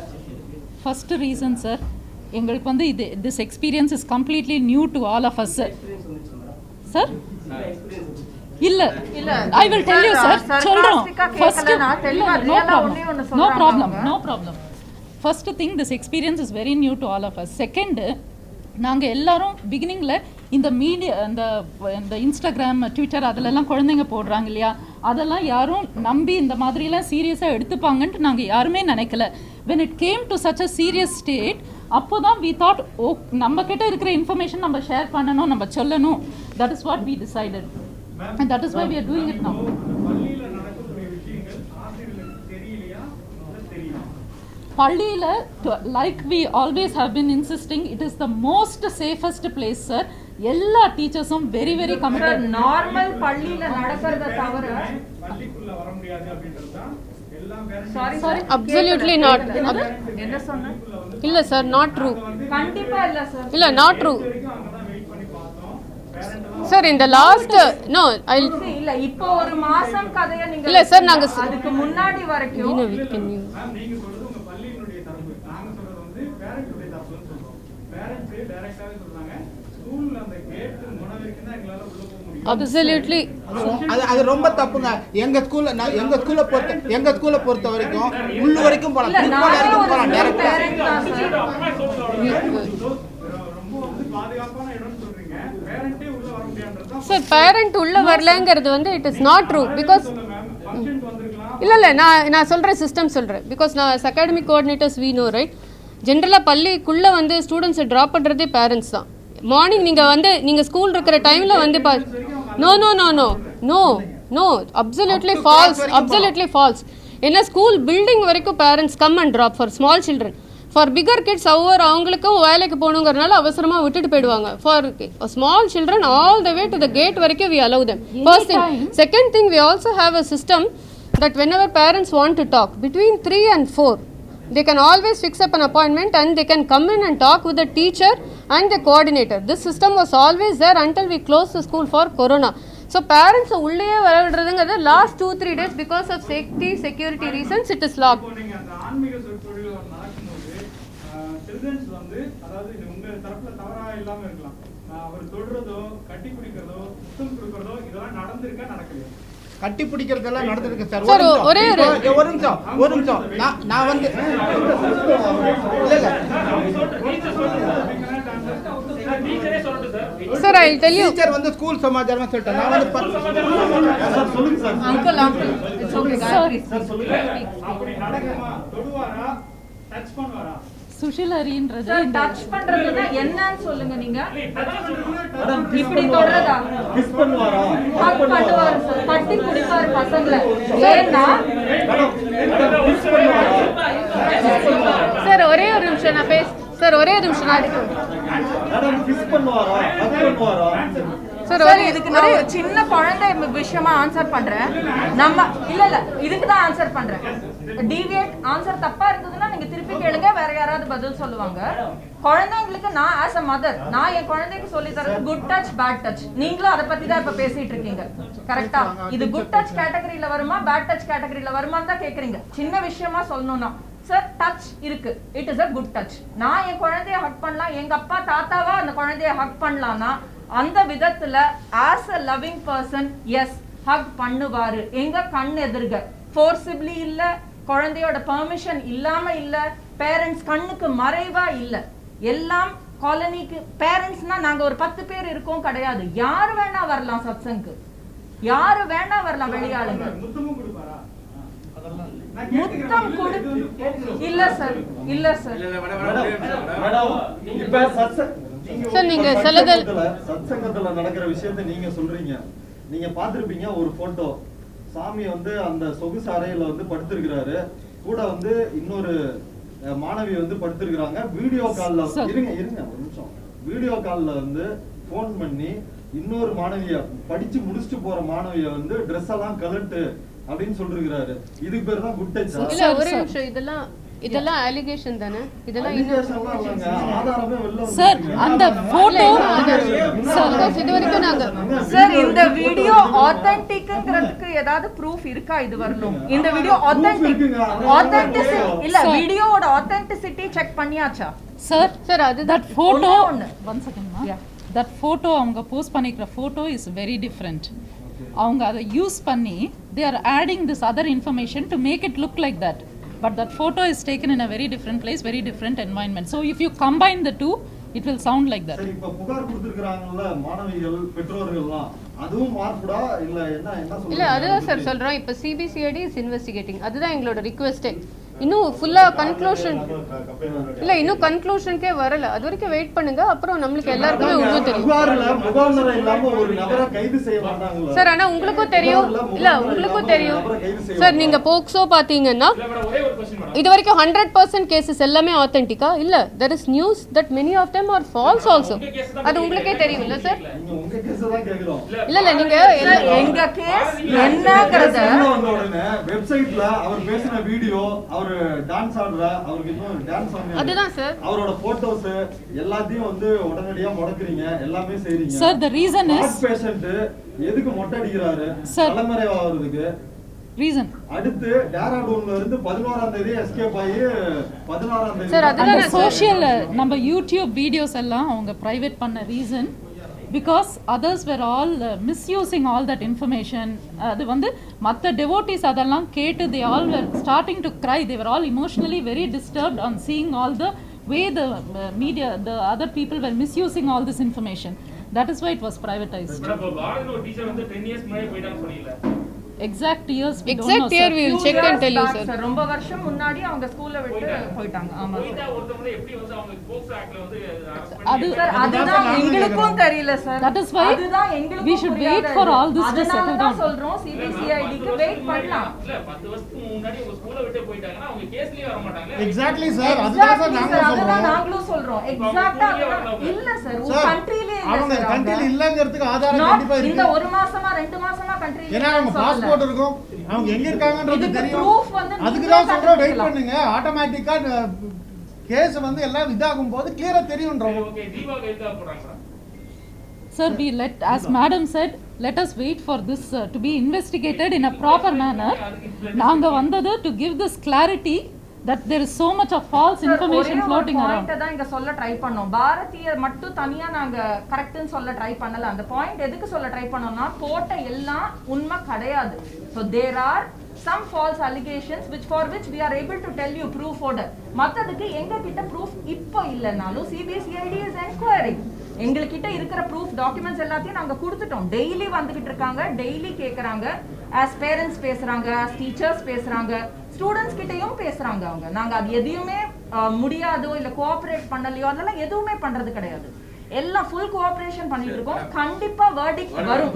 F: ஃபர்ஸ்ட் ரீசன் சார் எங்களுக்கு இது this experience is completely new to all of us sir. இல்ல I will tell you sir. சொல்றோம் first no problem. First thing this experience is very new to all of us. Second நாங்கள் எல்லாரும் பிகினிங்கில் இந்த media இந்த Instagram Twitter அதிலெல்லாம் குழந்தைங்க போடுறாங்க இல்லையா, அதெல்லாம் யாரும் நம்பி இந்த மாதிரிலாம் சீரியஸாக எடுத்துப்பாங்கன்ட்டு நாங்கள் யாருமே நினைக்கல. when it came to such a serious state அப்போ தான் we thought ஓ நம்ம கிட்ட இருக்கிற இன்ஃபர்மேஷன் நம்ம ஷேர் பண்ணணும், நம்ம சொல்லணும். that is what we decided and that is why we are doing it now. பள்ளியில் like we always have been insisting, it is the most safest place sir. எல்லா டீச்சர்ஸும் வெரி வெரி கமிட்டட்.
C: நார்மல் பள்ளியில நடக்கிறத தவிர
G: பள்ளிக்குள்ள வர முடியாது அப்படின்றது தான் எல்லா பேரண்ட்ஸ்
B: சாரி absolutely not.
C: என்ன சொன்ன?
B: இல்ல சார் not true.
C: கண்டிப்பா இல்ல சார்.
B: இல்ல not true. சார் இந்த லாஸ்ட் நோ ஐ
C: இல்ல இப்போ ஒரு மாசம் கதைய நீங்க
B: இல்ல சார் நாங்க
C: அதுக்கு முன்னாடி வரைக்கும்
G: நீங்க சொல்றது உங்க பள்ளியினுடைய தரப்பு, நாங்க சொல்றது பேரண்ட்ஸுடைய தரப்புன்னு சொல்றோம். பேரண்ட்ஸ் டைரக்டாவே சொல்றாங்க ஸ்கூல்ல அந்த கேட் முனை வரைக்கும் தான் எங்களால உள்ள போக முடியும்.
B: absolutely
I: அது ரொம்ப தப்புங்க. எங்க ஸ்கூல்ல பொறுத்த வரைக்கும் உள்ள வரைக்கும் போலாம், வரைக்கும் போலாம் டைரக்டா.
G: ரொம்ப பாதுகாப்பான இடம்னு சொல்றீங்க, பேரண்டே உள்ள வர முடியாதுன்றது
B: சார் பேரண்ட் உள்ள வரலங்கிறது it is not true. Because இல்ல நான் சொல்றேன் சிஸ்டம் சொல்றேன். பிகாஸ் நான் academic coordinators we know right. ஜென்ரலாக பள்ளிக்குள்ளே ட்ரூடெண்ட்ஸை ட்ராப் பண்ணுறதே பேரண்ட்ஸ் தான். மார்னிங் நீங்கள் ஸ்கூல் இருக்கிற டைமில் நோ அப்சல்யூட்லி ஃபால்ஸ். ஏன்னா ஸ்கூல் பில்டிங் வரைக்கும் parents come and drop for small children. For bigger kids அவங்களுக்கும் வேலைக்கு போகணுங்கிறனால அவசரமாக விட்டுட்டு போயிடுவாங்க. For small children all the way to the gate வரைக்கும் we allow them. First thing. Second thing, we also have a system that whenever parents want to talk between 3 and 4, they can always fix up an appointment and they can come in and talk with the teacher and the coordinator. This system was always there until we closed the school for corona. So parents உள்ளே வரதுங்கிறது last 2-3 days because of security reasons it is locked.
G: நீங்க அந்த ஆன்மீக சொற்பொழிவு நடக்கும்போது children's அதாவது உங்க தரப்புல தவறா இல்லாம இருக்கலாம், அவர் தொடுறதோ கட்டி பிடிக்கிறதோ முத்தம் கொடுக்கறதோ இதெல்லாம் நடந்திருக்கா நடக்கலையா?
I: கட்டி பிடிக்கிறதெல்லாம் நடந்திருக்கு சார்.
B: ஒரே
I: ஒரு நிமிஷம் நான்
B: sir I tell you
I: teacher school சமாச்சாரமா சொல்லிட்டேன். நான்
D: சொல்லுங்க sir.
C: Uncle it's okay
G: sorry அப்படி நடக்குமா? தொடுவாரா? டச் பண்ணுவாரா?
F: சுஷிலரின்றது
C: டச் பண்றதுன்னா என்னன்னு சொல்லுங்க. நீங்க இப்படி தொடறதா?
D: கிஸ் பண்ணுவாரா?
C: ஹக் பண்ணுவாரு சார், கட்டி பிடிப்பாரு பசங்களை. ஏன்னா
B: சார் ஒரே ஒரு நிமிஷம் நான் சார் ஒரே ஒரு நிமிஷம்
D: மேடம் கிஸ் பண்ணுவாரா? ஹக் பண்ணுவாரா?
C: சார் இதுக்கு நான் ஒரு சின்ன குழந்தை விஷயமா ஆன்சர் பண்றேன். நம்ம இல்ல இதுக்கு தான் ஆன்சர் பண்றேன். டிவியேட் ஆன்சர் தப்பா இருந்ததுன்னா நீங்க திருப்பி கேளுங்க, வேற யாராவது பதில் சொல்லுவாங்க. குழந்தைங்களுக்கு நான் ஆஸ் அ மதர் நான் என் குழந்தைக்கு சொல்லி தரது குட் டச் பேட் டச். நீங்களும் அதை பத்தி தான் இப்ப பேசிட்டு இருக்கீங்க, கரெக்டா? இது குட் டச் கேட்டகரியில வருமா பேட் டச் கேட்டகரியில வருமான்னு தான் கேக்குறீங்க. சின்ன விஷயமா சொல்லணும்னா சார் டச் இருக்கு, it is a good touch. நான் என் குழந்தைய ஹக் பண்ணலாம், எங்க அப்பா தாத்தாவா அந்த குழந்தைய ஹக் பண்ணலாம்னா அந்த விதத்துல as a loving person yes hug பண்ணுவாரு. எங்க கண் எதிர்க ஃபோர்சிபிளி இல்ல, குழந்தையோட பெர்மிஷன் இல்லாம இல்ல, பேரண்ட்ஸ் கண்ணுக்கு மறைவா இல்ல. எல்லாம் காலனிக்கு பேரண்ட்ஸ்னா நாங்க ஒரு 10 பேர் இருக்கோம் கிடையாது. யாரு வேணா வரலாம் சத்சங்கு, யாரு வேணா வரலாம் வெளியாளுங்க. முத்தம் கொடு இல்ல சார், இல்ல சார்.
D: இப்ப
B: சார் நீங்க சொல்லதல்
D: சத்சங்கத்துல நடக்கிற விஷயத்தை நீங்க சொல்றீங்க. நீங்க பாத்திருப்பீங்க ஒரு போட்டோ, சாமி வந்து அந்த சொகுசு அறையில வந்து படுத்திருக்கிறாரு, கூட வந்து இன்னொரு மாணவி வந்து படுத்திருக்கிறாங்க. வீடியோ கால்ல இருங்க ஒரு நிமிஷம், வீடியோ கால்ல வந்து போன் பண்ணி இன்னொரு மாணவிய படிச்சு முடிச்சுட்டு போற மாணவிய வந்து ட்ரெஸ் எல்லாம் கலட்டு அப்படின்னு சொல்லிருக்கிறாரு. இதுக்கு பேர் தான் குட் டச்.
B: இல்ல ஒரு நிமிஷம், இதெல்லாம் அலிகேஷன் தானே, இதெல்லாம்
D: ஆதாரமே வெளில
F: சார் அந்த போட்டோ
B: இது வரைக்கும் நாங்க
C: சார் இந்த வீடியோ ஆத்தென்டிக்ங்கிறதுக்கு ஏதாவது ப்ரூஃப் இருக்கா இது வரணும்? இந்த வீடியோ ஆத்தென்டிசிட்டி இல்ல, வீடியோவோட ஆத்தென்டிசிட்டி செக் பண்ணியாச்சா
F: சார்?
B: சார் அது
F: தட் போட்டோ 1 செகண்ட் மா, தட் போட்டோ அவங்க போஸ்ட் பண்ணிக்கிற போட்டோ இஸ் வெரி டிஃபரெண்ட். அவங்க அதை யூஸ் பண்ணி they are adding this other information to make it look like that, but that photo is taken in a very different place, very different environment. So if you combine the two, it will sound like that.
D: சரி, இப்ப புகார் கொடுத்திருக்காங்கல்ல மாணவிகள் பெற்றோர்கள்லாம், அதுவும் மார்க்டா இல்ல என்ன சொல்றீங்க?
B: இல்ல அதுதான் சார் சொல்றோம். இப்ப CBCID இஸ் இன்வெஸ்டிகேட்டிங், அதுதான் எங்களோட ரிக்வெஸ்ட். இன்னும் ஃபுல்லா கன்க்ளூஷன் இல்ல, இன்னும் கன்க்ளூஷனுக்கே வரல. அது வரைக்கும் வெயிட் பண்ணுங்க, அப்புறம் நம்மளுக்கு எல்லாருக்குமே உண்மை தெரியும்.
D: முகாந்திரம் இல்லாம ஒரு நபரை கைது செய்ய மாட்டாங்களா
B: சார்? ஆனா உங்களுக்கும் தெரியும் இல்ல, உங்களுக்கும் தெரியும் சார். நீங்க போக்சோ பாத்தீங்கன்னா இது வரைக்கும் 100% கேசஸ் எல்லாமே ஆத்தென்டிக்கா இல்ல. there is news that many of them are false also. அது உங்களுக்கே தெரியும் இல்ல சார்?
D: உங்க கேஸ் தான் கேக்குறோம்.
B: இல்ல நீங்க
C: எங்க கேஸ் என்னங்கறத
D: வெப்சைட்ல அவர் பேசின வீடியோ, அவர் டான்ஸ் ஆடுற, அவருக்கு இன்னும் டான்ஸ் ஆடுற,
B: அதுதான் சார்
D: அவரோட போட்டோஸ் எல்லாத்தையும் வந்து உடனடியா முடக்குறீங்க, எல்லாமே செய்றீங்க.
F: Sir, the reason is
D: patient எதுக்கு மொட்டை அடிக்கிறாரு? தலைமறைவாகிறதுக்கு
F: ரீசன்.
D: அடுத்து டேராடூன்ல இருந்து 11ஆம் தேதி எஸ்கேப் ஆகி 16ஆம் தேதி
B: சார் அதுதான்
F: சோஷியல் நம்ம யூடியூப் வீடியோஸ் எல்லாம் அவங்க பிரைவேட் பண்ண reason because others were all misusing all that information. அது வந்து மற்ற devotees அதெல்லாம் கேட்டு they all were starting to cry. They were all emotionally very disturbed on seeing all the way the media, the other people were misusing all this information. That is why it was privatized.
H: பாரதில ஒரு teacher வந்து 10 years முன்னாடி போயிட்டான்னு சொன்னீங்கல,
F: exact years we
B: exact
F: don't know,
B: year we will check and tell you sir.
C: ரொம்ப வருஷம் முன்னாடி அவங்க ஸ்கூல்ல விட்டு போயிட்டாங்க. ஆமா
H: போயிட்டா ஒருத்தவங்க எப்படி வந்து அவங்க போக்சோ ஆக்ட்ல வந்து அரெஸ்ட் பண்ணி
F: அது
C: சார் அதுதான் எங்களுக்கும் தெரியல சார்.
F: that is why
C: அதுதான் எங்களுக்கும்
F: we should wait for all this to settle down.
C: சொல்றோம் CBCID க்கு வெயிட் பண்ணலாம்.
H: இல்ல 10 வருஷத்துக்கு முன்னாடி உங்க ஸ்கூல்ல விட்டு போயிட்டாங்கன்னா அவங்க கேஸ்லயே வர மாட்டாங்க.
I: எக்ஸாக்ட்லி சார், அதுதான் சார்
C: நாங்களும் சொல்றோம். எக்ஸாக்ட்டா இல்ல சார், ஒரு கண்ட்ரியிலே இல்ல
I: அவங்க
C: சார்.
I: கண்ட்ரில இல்லங்கிறதுக்கு ஆதாரம் கண்டிப்பா இருக்கு.
C: இந்த ஒரு மாசமா 2 மாசமா கண்ட்ரியில
I: ஏன்னா அவங்க பாஸ்போர்ட் இருக்கும், அவங்க எங்க இருக்காங்கன்றது தெரியும்.
C: ப்ரூஃப் வந்து
I: அதுக்கு தான் சொல்றோம் வெயிட் பண்ணுங்க. ஆட்டோமேட்டிக்கா கேஸ் வந்து எல்லாம் இதாகும் போது கிளியரா தெரியும்ன்றோம்.
H: ஓகே, தீபா கைதா போறாங்க.
F: Sir, we let, as madam said, let us wait for this to be investigated in a proper manner. நாங்க வந்தது to give this clarity that there is so much of false information floating around.
C: Point தான் இங்க சொல்ல try பண்ணோம். பாரதிய மட்டும் தனியா நாங்க கரெக்ட்னு சொல்ல ட்ரை பண்ணல. அந்த பாயிண்ட் எதுக்கு சொல்ல ட்ரை பண்ணோம்னா போட்ட எல்லாம் உண்மை கிடையாது. so there are some false allegations for which we are able to tell you proof order. மத்ததுக்கு எங்க கிட்ட proof இப்போ இல்லனாலும் CBCID is inquiring. எங்ககிட்ட இருக்கிற proof documents எல்லாத்தையும் நாங்க கொடுத்துட்டோம். டெய்லி வந்துகிட்டு இருக்காங்க, டெய்லி கேக்குறாங்க. as parents பேசுறாங்க, as teachers பேசுறாங்க, ஸ்டூடண்ட்ஸ் கிட்டயும் பேசுறாங்க. அவங்க நாங்க அது எதையுமே முடியாதோ இல்ல கோஆபரேட் பண்ணலையோ அதெல்லாம் எதுவுமே பண்றது கிடையாது. எல்லாம் ஃபுல் கோஆபரேஷன் பண்ணிட்டு இருக்கோம். கண்டிப்பா வெர்டிக்ட் வரும்.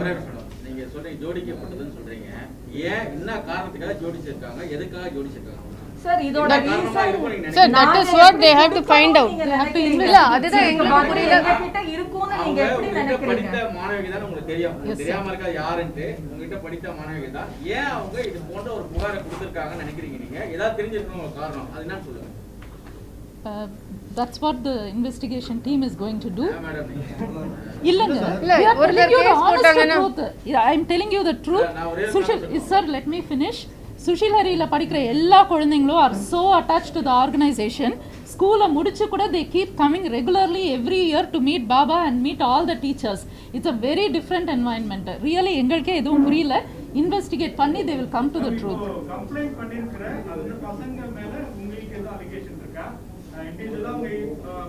A: நீங்க சொல்றீங்க ஜோடிக்கப்பட்டதுன்னு சொல்றீங்க, ஏன் என்ன காரணத்துக்காக ஜோடிச்சிருக்காங்க, எதுக்காக ஜோடிச்சிருக்காங்க?
C: சார் இதோட
B: Sir, that is what they have to find out. இல்ல அதுதான் எங்களுக்கு புரியல.
C: கிட்ட இருக்கும்னு நீங்க எப்படி நினைக்கிறீங்க?
A: படித்த மாணவிக தான் உங்களுக்கு தெரியும். தெரியாம இருக்கா யாருன்னு உங்ககிட்ட படித்த மாணவிக தான். ஏன் அவங்க இது போன்ற ஒரு புகாரை கொடுத்திருக்காங்கன்னு நினைக்கிறீங்க நீங்க? ஏதாவது தெரிஞ்சிருக்கணும் ஒரு காரணம். அது என்ன சொல்லுங்க?
F: That's what the investigation team is going to do.
B: இல்ல
F: ஒரு கேஸ் போட்டாங்கன்னா I'm telling you the truth. Sushil, sir, let me finish. Sushil Harila படிக்கிற எல்லா குழந்தைங்களும் are so attached to the organization. School முடிச்சு கூட they keep coming regularly every year to meet Baba and meet all the teachers. It's a very different environment. Really எங்களுக்கே எதுவும் புரியல. Investigate பண்ணி they will come to the truth.
J: Complaint பண்ணிருக்கிற அந்த பசங்க மேல உங்களுக்கு ஏதாவது அலிகேஷன் இருக்கா? இண்டிவிஜுவலா உங்க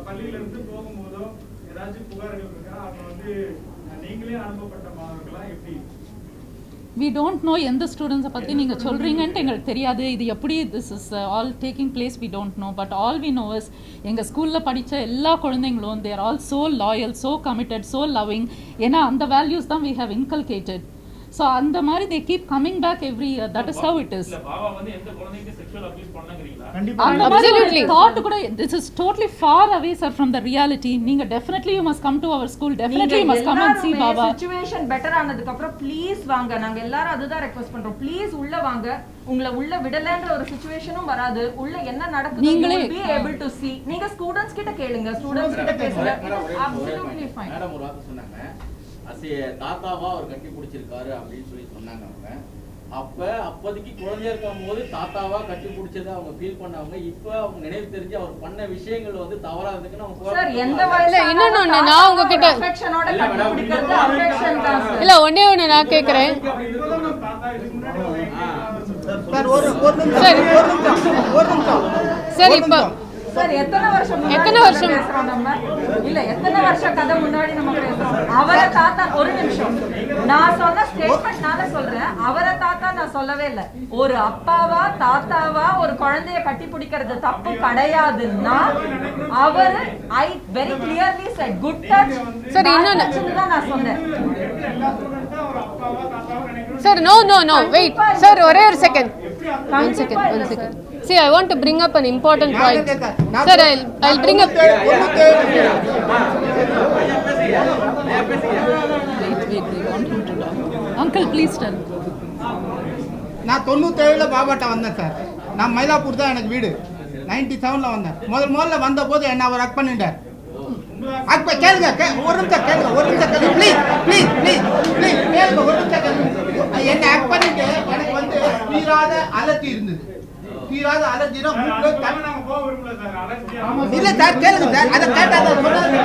J: பள்ளியில இருந்து போகும்போதோ ஏதாச்சும் புகார்கள் இருக்கா? அவங்க வந்து நீங்களே அனுப்பப்பட்ட மாணவர்களா எப்படி?
F: We don't know எந்த ஸ்டூடெண்ட்ஸை பற்றி நீங்கள் சொல்கிறீங்கன்ட்டு எங்களுக்கு தெரியாது. இது எப்படி this is all taking place we don't know. But all we know is எங்கள் ஸ்கூலில் படித்த எல்லா குழந்தைங்களும் they are all so loyal, so committed, so loving. ஏன்னா அந்த வேல்யூஸ் தான் we have inculcated. So அந்த மாதிரி they keep coming back every year. That is how it is.
H: Baba வந்து எந்த குழந்தைக்கு செக்சுவல் அபியூஸ் பண்ணங்கறீங்களா?
F: அந்த மாதிரி thought கூட this is totally far away sir from the reality. நீங்க definitely you must come to our school. Definitely you must come and see Baba.
C: Situation better ஆனதுக்கு அப்புறம் please வாங்க. நாங்க எல்லாரும் அதுதான் ரெக்வெஸ்ட் பண்றோம். ப்ளீஸ் உள்ள வாங்க. உங்களை உள்ள விடலன்ற ஒரு சிச்சுவேஷனும் வராது. உள்ள என்ன நடக்குது நீங்களே be able to see. நீங்க ஸ்டூடண்ட்ஸ் கிட்ட கேளுங்க. ஸ்டூடண்ட்ஸ் கிட்ட பேசுங்க. Absolutely fine.
A: மேடம் ஒரு வார்த்தை சொன்னாங்க. தாத்தாவா அவர் கட்டி பிடிச்சிருக்காரு அப்படின்னு சொல்லி சொன்னாங்க அவங்க. அப்போதைக்கு குழந்தையா இருக்கும் போது தாத்தாவா கட்டி பிடிச்சதை அவங்க ஃபீல் பண்ணாங்க. இப்ப அவங்க நினைவு தெரிஞ்சு அவர் பண்ண விஷயங்கள் வந்து தவறா இருந்துக்குன்னு அவங்க
C: சார் எந்த வயசுல
B: இன்னொன்னு நான் உங்ககிட்ட
C: அஃபெக்ஷனோட கட்டி பிடிக்கிறது அஃபெக்ஷன் தான் சார்.
B: இல்ல ஒண்ணே நான் கேக்குறேன்
I: சார் ஒரு நிமிஷம்
B: சார் இப்ப
C: சார் எத்தனை வருஷம் பேசுறோம் நம்ம? இல்ல எத்தனை வருஷம் கதை முன்னாடி நம்ம பேசுறோம். அவரை தாத்தா ஒரு நிமிஷம் நான் சொன்ன ஸ்டேட்மெண்ட்னால சொல்றேன். அவரை தாத்தா நான் சொல்லவே இல்ல. ஒரு அப்பாவா தாத்தாவா ஒரு குழந்தைய கட்டி பிடிக்கிறது தப்பு கிடையாதுன்னா அவரு I very clearly set good touch
B: sir இன்னொன்னு
C: தான் நான் சொன்னேன்.
B: சார் நோ வெயிட் சார் ஒரே ஒரு second one second. See, I want to bring up an important point. Sir, I'll bring up.
F: Uncle, please tell.
I: நான் 97ல பாபாட்ட வந்தேன் சார். நான் மயிலாப்பூர் தான் எனக்கு வீடு. 97ல வந்தேன். முதல்ல வந்த போது என்ன அவர் ஹக் பண்ணிட்டார். ஹக் கேளுங்க ஒரு நிமிஷம் கேளுங்க ப்ளீஸ் கேளுங்க ஒரு நிமிஷம் கேளுங்க. என்ன ஹக் பண்ணிட்டு எனக்கு வந்து தீராத அலர்ஜி இருந்தது. தீராத அலர்ஜினா மூக்குல
J: நாங்க போக விரும்பல சார். அலர்ஜி
I: இல்ல சார் கேளுங்க சார். அத கேட்டா சொன்னது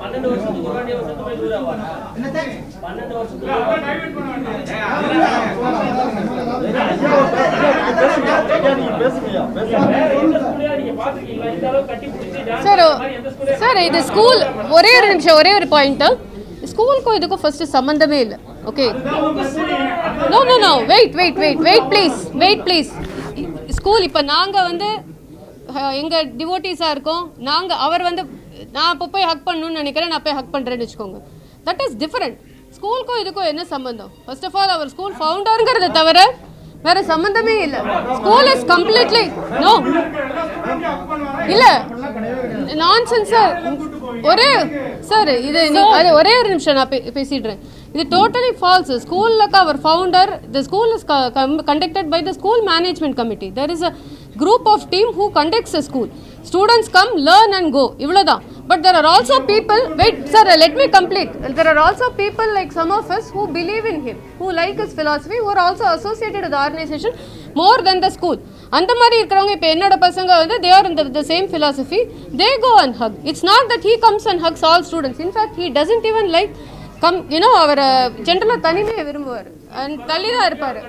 E: 12 வருஷத்துக்கு முன்னாடி வருஷத்து போய் தூர ஆவாரா?
I: என்ன சார்
E: 12 வருஷத்துக்கு
J: டைவர்ட் பண்ண வேண்டாம். நீங்க பாத்துக்கீங்களா இந்த அளவுக்கு கட்டி பிடிச்சி டான்ஸ்
B: சார் இது ஸ்கூல் ஒரே ஒரு நிமிஷம் ஒரே ஒரு பாயிண்ட். ஸ்கூலுக்கும் இதுக்கும் ஃபர்ஸ்ட் சம்பந்தமே இல்லை. Okay no wait please school இப்போ நாங்கள் வந்து எங்கள் டிவோட்டிஸாக இருக்கோம். அவர் வந்து நான் இப்போ போய் ஹக் பண்ணணும்னு நினைக்கிறேன். நான் போய் ஹக் பண்ணுறேன்னு வச்சுக்கோங்க. That is different. ஸ்கூலுக்கும் இதுக்கும் என்ன சம்பந்தம்? ஃபர்ஸ்ட் ஆஃப் ஆல் அவர் ஸ்கூல் ஃபவுண்டருங்கிறத தவிர வேற சம்பந்தமே இல்லை. ஸ்கூல் இஸ் கம்ப்ளீட்லி நோ இல்ல நான்சென்ஸ் சார். இது அது ஒரே ஒரு நிமிஷம் நான் பேசிடுறேன். இது டோட்டலி ஃபால்ஸ். ஸ்கூல்ல அவர் founder. The school is conducted by the school management committee. There is a group of team who conducts a school. Students come, learn and go. Ivladha. But there are also people, wait sir, let me complete. There are also people like some of us who believe in him, who like his philosophy, who are also associated with the organization more than the school. அந்த மாதிரி இருக்கிறவங்க இப்போ என்னோட பசங்க வந்து they are in the same philosophy. They go and hug. It's not that he comes and hugs all students. In fact, he doesn't even like அவர் ஜென்ரலா தனிமையை விரும்புவார். தள்ளி தான் இருப்பாரு.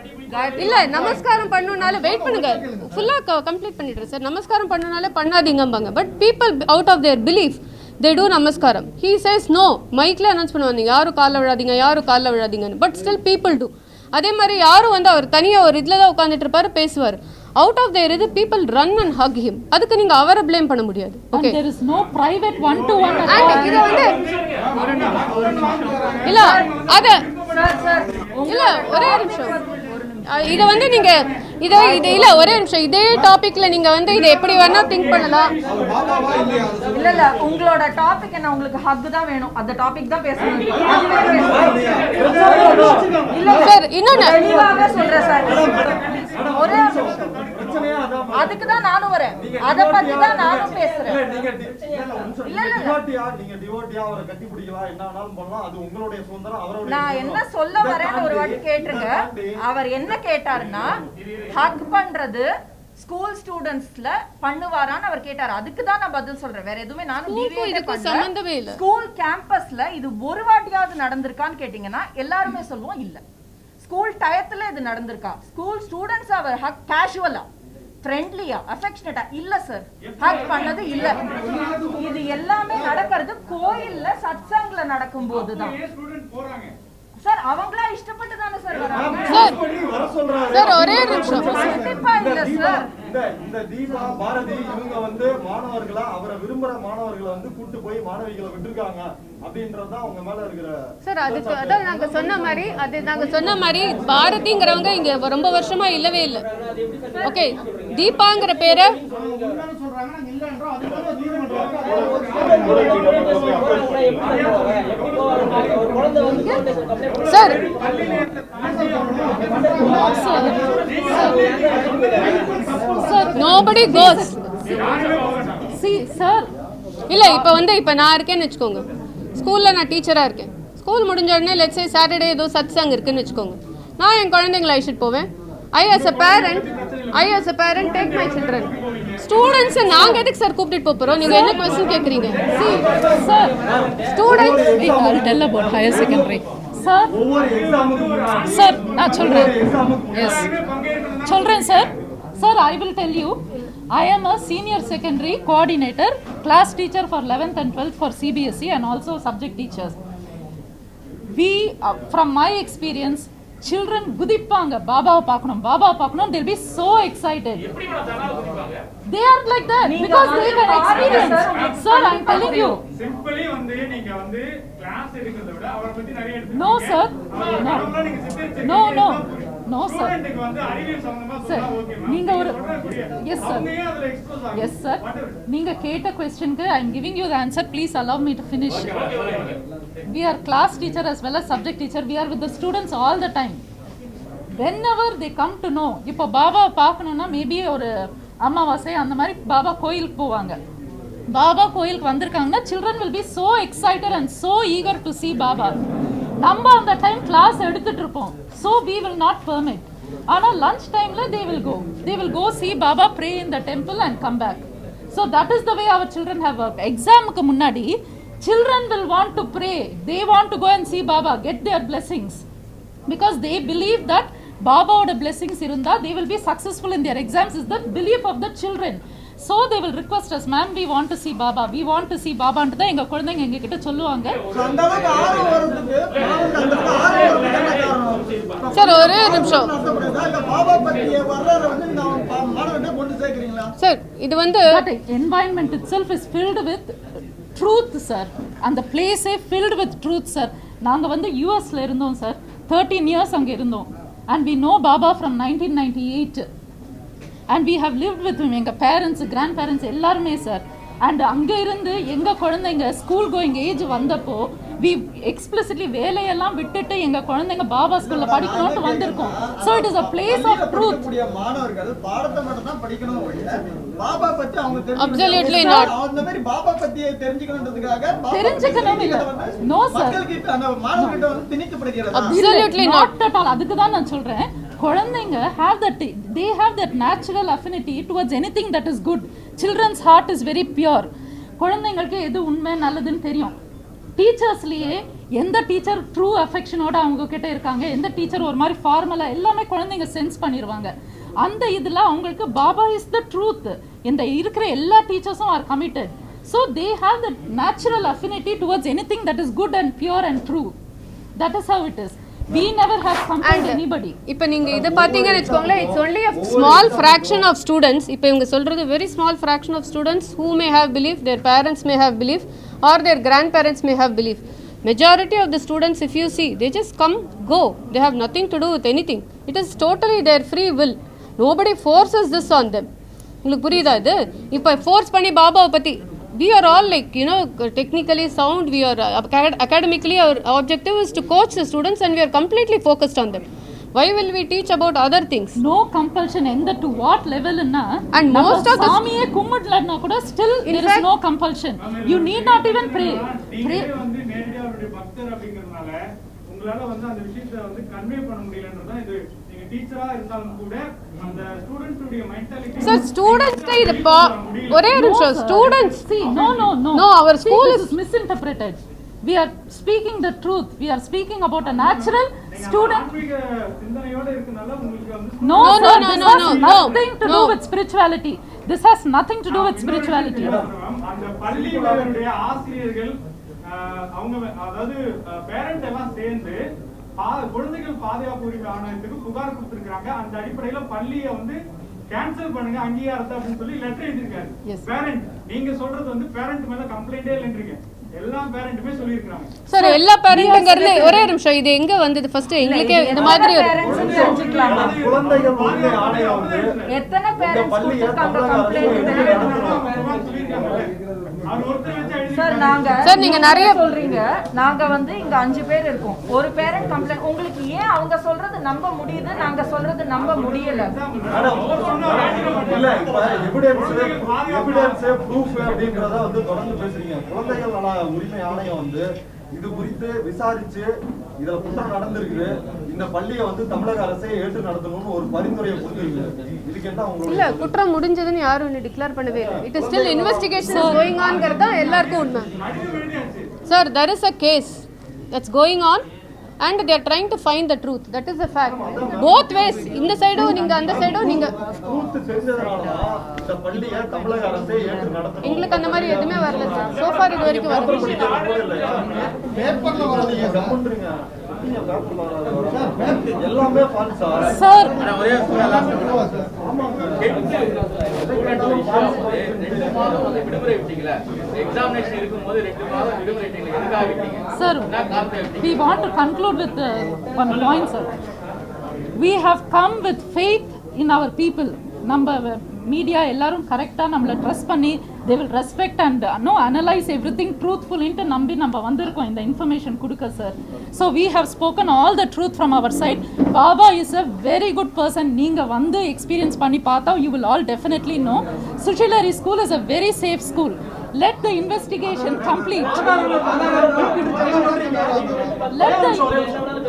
B: இல்ல நமஸ்காரம் பண்ணணும்னால வெயிட் பண்ணுங்க, ஃபுல்லா கம்ப்ளீட் பண்ணிடுறேன் சார். நமஸ்காரம் பண்ணணும்னால பண்ணாதீங்கம்பாங்க. But people out of their belief they do namaskaram. he says no. மைக்ல அனௌன்ஸ் பண்ணுவாங்க யாரும் கால்ல விழாதீங்கன்னு. But still people do. அதே மாதிரி யாரும் வந்து அவர் தனியா ஒரு இதுல தான் உட்கார்ந்துட்டு இருப்பாரு, பேசுவார். அவுட் ஆஃப் தேர் இது people run and Haq him. அதுக்கு நீங்க அவரை ப்ளேம் பண்ண முடியாது. Okay,
F: there is no private one to one.
B: இது வந்து இல்ல அத இல்ல ஒரே நிமிஷம் இதை வந்து நீங்க இது இல்ல ஒரே நிமிஷம், இதே டாபிக்ல நீங்க வந்து இதை எப்படி வேணா திங்க் பண்ணலாம்.
C: இல்ல உங்களோட டாபிக் என்ன, உங்களுக்கு ஹக் தான் வேணும், அந்த டாபிக் தான் பேசணும். இல்ல
B: சார் இன்னொன்னு
C: தெளிவாக சொல்றேன் சார், ஒரே அதுக்கு தான் நானும் வரேன், அத பத்தி தான் நானும் பேசுறேன். நான் என்ன சொல்ல வரேன்னு ஒரு வாட்டி கேட்டுருங்க. அவர் என்ன கேட்டாருன்னா ஹக் பண்றது ஸ்கூல் ஸ்டூடண்ட்ஸ்ல பண்ணுவாரான்னு அவர் கேட்டாரு. அதுக்கு தான் நான் பதில் சொல்றேன், வேற எதுவுமே நானும்
B: சம்பந்தமே இல்ல.
C: ஸ்கூல் கேம்பஸ்ல இது ஒரு வாட்டியாவது நடந்திருக்கான்னு கேட்டீங்கன்னா எல்லாருமே சொல்லுவோம் இல்ல. ஸ்கூல் டயத்துல இது நடந்திருக்கா? ஸ்கூல் ஸ்டூடண்ட்ஸ் அவர் ஹக் கேஷுவலா ஃப்ரெண்ட்லியா அஃபெக்ஷனேட்டா இல்ல சார், ஹக் பண்ணது இல்ல. இது எல்லாமே நடக்கிறது கோயில்ல சத்சங்ல நடக்கும்போது தான் சார். அவங்களா இஷ்டப்பட்டு தானே சார் வராங்க
B: சார். ஒரே நிமிஷம்,
C: கண்டிப்பா இல்ல சார்.
D: இந்த தீபா பாரதி இவங்க வந்து மாணவர்களை, அவரை விரும்புற மாணவர்களை வந்து கூட்டு போய் மாணவிகளை விட்டுருக்காங்க அப்படின்றதுதான் அவங்க மேல இருக்கிற
B: சார். அதுக்கு அதான் நாங்க சொன்ன மாதிரி பாரதிங்கிறவங்க இங்க ரொம்ப வருஷமா இல்லவே இல்லை. ஓகே, தீபாங்கிற பேரை sir nobody goes.
F: See sir,
B: இல்ல இப்ப நான் இருக்கேன்னு வெச்சுக்கோங்க, ஸ்கூல்ல நான் டீச்சரா இருக்கேன். ஸ்கூல் முடிஞ்ச உடனே லெட்ஸ் சே சாட்டர்டே ஏதோ சத்சங் இருக்குன்னு வெச்சுக்கோங்க, நான் என் குழந்தைங்களை அழைச்சிட்டு போவேன். I as a parent take my children. Students நாங்க எதுக்கு சார் கூப்பிட்டு போறோம்? நீங்க என்ன क्वेश्चन கேக்குறீங்க?
F: see sir,
B: students
F: I'll tell about higher secondary. Sir, sir, நான் சொல்றேன். Yes, சொல்றேன் sir. Sir, I will tell you, I am a senior secondary coordinator, class teacher for 11th and 12th for CBSE and also subject teachers. We from my experience, children குதிப்பாங்க, பாபாவை பார்க்கணும், they'll be so excited. They are like that because they can experience. Sir, I'm telling you,
J: simply வந்து நீங்க வந்து class எடுக்கிறத விட அவரை பத்தி நிறைய
F: no sir, no sir,
J: ஸ்டூடண்ட்க்கு வந்து அறிவியல் சம்பந்தமா
F: sir,
J: சொன்னா ஓகே
F: நீங்க ஒரு yes sir,
J: அவங்க ஏன் அதுல எக்ஸ்போஸ் ஆகுது?
F: yes sir, நீங்க கேட்ட questionக்கு I'm giving you the answer, please allow me to finish. We are class teacher as well as subject teacher, we are with the students all the time. Whenever they come to know, இப்போ பாபா பார்க்கணும்னா maybe ஒரு அமாவாசை அந்த மாதிரி பாபா கோயிலுக்கு போவாங்க. பாபா கோயிலுக்கு வந்திருக்காங்கன்னா children will be so excited and so eager to see Baba. நம்ம அந்த டைம் கிளாஸ் எடுத்துட்டு இருப்போம், so we will not permit. ஆனா lunch timeல they will go see Baba, pray in the temple and come back. So that is the way our children have worked. Examக்கு முன்னாடி children will want to pray, they want to go and see Baba, get their blessings, because they believe that Babaoda blessings irundha they will be successful in their exams, is the belief of the children. So they will request us, ma'am, we want to see Baba, we want to see Baba ண்டு தான் எங்க குழந்தைங்க எங்க கிட்ட சொல்லுவாங்க.
B: Sir ஒரே நிமிஷம் sir, இது வந்து
F: That environment itself is filled with truth sir, and the place is filled with truth sir. நாங்க வந்து US ல இருந்தோம் சார், 13 years அங்க இருந்தோம், and we know Baba from 1998 and we have lived with him, எங்க parents grandparents எல்லாருமே sir. and அங்க இருந்து எங்க குழந்தைங்க ஸ்கூல் கோயிங் ஏஜ் வந்தப்போ we explicitly வேலையெல்லாம் விட்டுட்டு எங்க குழந்தைங்க பாபா ஸ்கூல்ல படிக்கணும்னு வந்திருக்கோம். so it is a place of truth.
K: மாணவர்கள் பாடத்தை மட்டும் தான் படிக்கணும், பாபா பத்தி அவங்க
B: absolutely not.
K: அந்த மாதிரி பாபா பத்தி தெரிஞ்சுக்கணும்ன்றதுக்காக
F: தெரிஞ்சுக்கணும் இல்ல, no sir,
K: மக்களுக்கு அந்த மாணவர்கிட்ட வந்து திணிக்கப்படுகிறது.
B: absolutely not
F: at all. அதுக்கு தான் நான் சொல்றேன், குழந்தைங்க they have that natural affinity towards anything that is good. Children's heart is very pure. குழந்தைங்களுக்கு எது உண்மை நல்லதுன்னு தெரியும். டீச்சர்ஸ்லயே எந்த டீச்சர் ட்ரூ அஃபெக்ஷனோட அவங்க கிட்ட இருக்காங்க, எந்த டீச்சர் ஒரு மாதிரி ஃபார்மலா, எல்லாமே குழந்தைங்க சென்ஸ் பண்ணிடுவாங்க. அந்த இதுல அவங்களுக்கு பாபா இஸ் த ட்ரூத். இந்த இருக்கிற எல்லா டீச்சர்ஸும் R committed. So they have the natural affinity towards anything that is good and pure and true. That is how it is. We never have compelled anybody.
B: இப்போ நீங்க இத பாத்தீங்கன்னு வெச்சுக்கோங்களே, it's only a small fraction of students. இப்போ இவங்க சொல்றது very small fraction of students who may have belief, their parents may have belief or their grandparents may have belief. Majority of the students, if you see, they just come, go. They have nothing to do with anything. It is totally their free will. Nobody forces this on them. உங்களுக்கு புரியுதா இது? இப்போ force பண்ணி பாபாவை பற்றி, we are all like, you know, technically sound, we are academically, our objective is to coach the students and we are completely focused on them. Why will we teach about other things?
F: No compulsion. And to what level na?
B: And most of the
F: Samiye kummudladna kuda still there is no compulsion. You need not even pray.
J: Pray வந்து நேரடியா அவருடைய பக்தர் அப்படிங்கறதுனால உங்களால வந்து அந்த விஷயத்தை வந்து கன்வே பண்ண முடியலன்றதா இது. நீங்க டீச்சரா இருந்தாலும் கூட அந்த ஸ்டூடண்ட்ஸ் உடைய மென்டாலிட்டி
B: Sir, students இது ஒரே நிமிஷம் students
F: See, no,
B: our school is
F: misinterpreted. We are speaking the truth. We are speaking about a natural student.
J: சிந்தனையோட இருக்கனால உங்களுக்கு வந்து
F: No, nothing to do with spirituality. This has nothing to do with spirituality.
J: அந்த பள்ளிகளுடைய ஆசிரியர்கள் அவங்க அதாவது parent எல்லாம் சேர்ந்து குழந்தைகள் பாதுகாப்பு உரிமை ஆணையத்துக்கு புகார் கொடுத்திருக்காங்க. அந்த அடிப்படையில பள்ளியை வந்து கேன்சல் பண்ணுங்க அங்கீகாரத்தை அப்படின்னு சொல்லி லெட்டர் எழுதிருக்காரு. பேரண்ட் நீங்க சொல்றது வந்து பேரண்ட் மேல கம்ப்ளைண்டே இல்லைன்றீங்க. எல்லா பேரண்ட்டுமே சொல்லிருக்காங்க.
B: சார் எல்லா பேரண்ட்ங்கிறது ஒரே நிமிஷம் இது எங்க வந்தது ஃபர்ஸ்ட் எங்களுக்கே இந்த மாதிரி ஒரு
D: குழந்தைகள் உரிமை ஆணையம் வந்து
C: எத்தனை பேரண்ட்ஸ் கொடுத்திருக்காங்க கம்ப்ளைன்ட்?
B: சார் நீங்க நிறைய
C: சொல்றீங்க. நாங்க வந்து இங்க 5 பேர் இருக்கோம். ஒரு பேரண்ட் கம்ப்ளைன்ட் உங்களுக்கு ஏன் அவங்க சொல்றது நம்ப முடியுது, நாங்க சொல்றது நம்ப முடியல?
D: இல்ல இப்ப எவிடன்ஸ் ப்ரூஃப் அப்படிங்கறத வந்து தொடர்ந்து பேசுறீங்க. குழந்தைகள் நல உரிமை ஆணையம் வந்து இது குறித்து விசாரிச்சு இதுல குற்றம் நடந்திருக்கு, இந்த பள்ளியை வந்து தமிழக அரசே ஏற்று நடத்தணும்னு ஒரு பரிந்துரையை கொடுத்திருக்கு. இதுக்கு என்ன உங்களுக்கு
B: இல்ல குற்றம் முடிஞ்சதுன்னு யாரும் இன்னும் டிக்ளேர் பண்ணவே இல்லை. It is still investigation is going ஆன்ங்கிறது தான் எல்லாருக்கும் உண்மை. Sir there is a case that's going on and they are trying to find the truth. That is a fact. Both ways. இந்த சைடும் நீங்க அந்த சைடும் நீங்க
D: ட்ரூத் தெரிஞ்சதனால இந்த பள்ளியை தமிழக அரசே ஏற்று நடத்தணும்.
B: எங்களுக்கு அந்த மாதிரி எதுவுமே வரல சார். So far இது வரைக்கும் வரல.
D: பேப்பர்ல வரீங்க கமெண்ட்றீங்க. எல்லாமே ஃபால்ஸா
F: சார்
A: ஒரே விடுமுறை விட்டீங்களா? எக்ஸாமினேஷன் இருக்கும்போது 2 மாதம் விடுமுறை விட்டீங்க. எதுக்காக விட்டீங்க?
F: Sir, we want to conclude with one point, sir. We have come with faith in our people. நம்ம மீடியா எல்லாரும் கரெக்டாக நம்மளை ட்ரஸ்ட் பண்ணி they will respect and analyze everything truthfully ன்ட்டு நம்பி நம்ம வந்திருக்கோம் இந்த இன்ஃபர்மேஷன் கொடுக்க sir. So we have spoken all the truth from our side. Baba is a very good person. நீங்கள் வந்து எக்ஸ்பீரியன்ஸ் பண்ணி பார்த்தா you will all definitely know. Sushilari School is a very safe school. Let the investigation complete.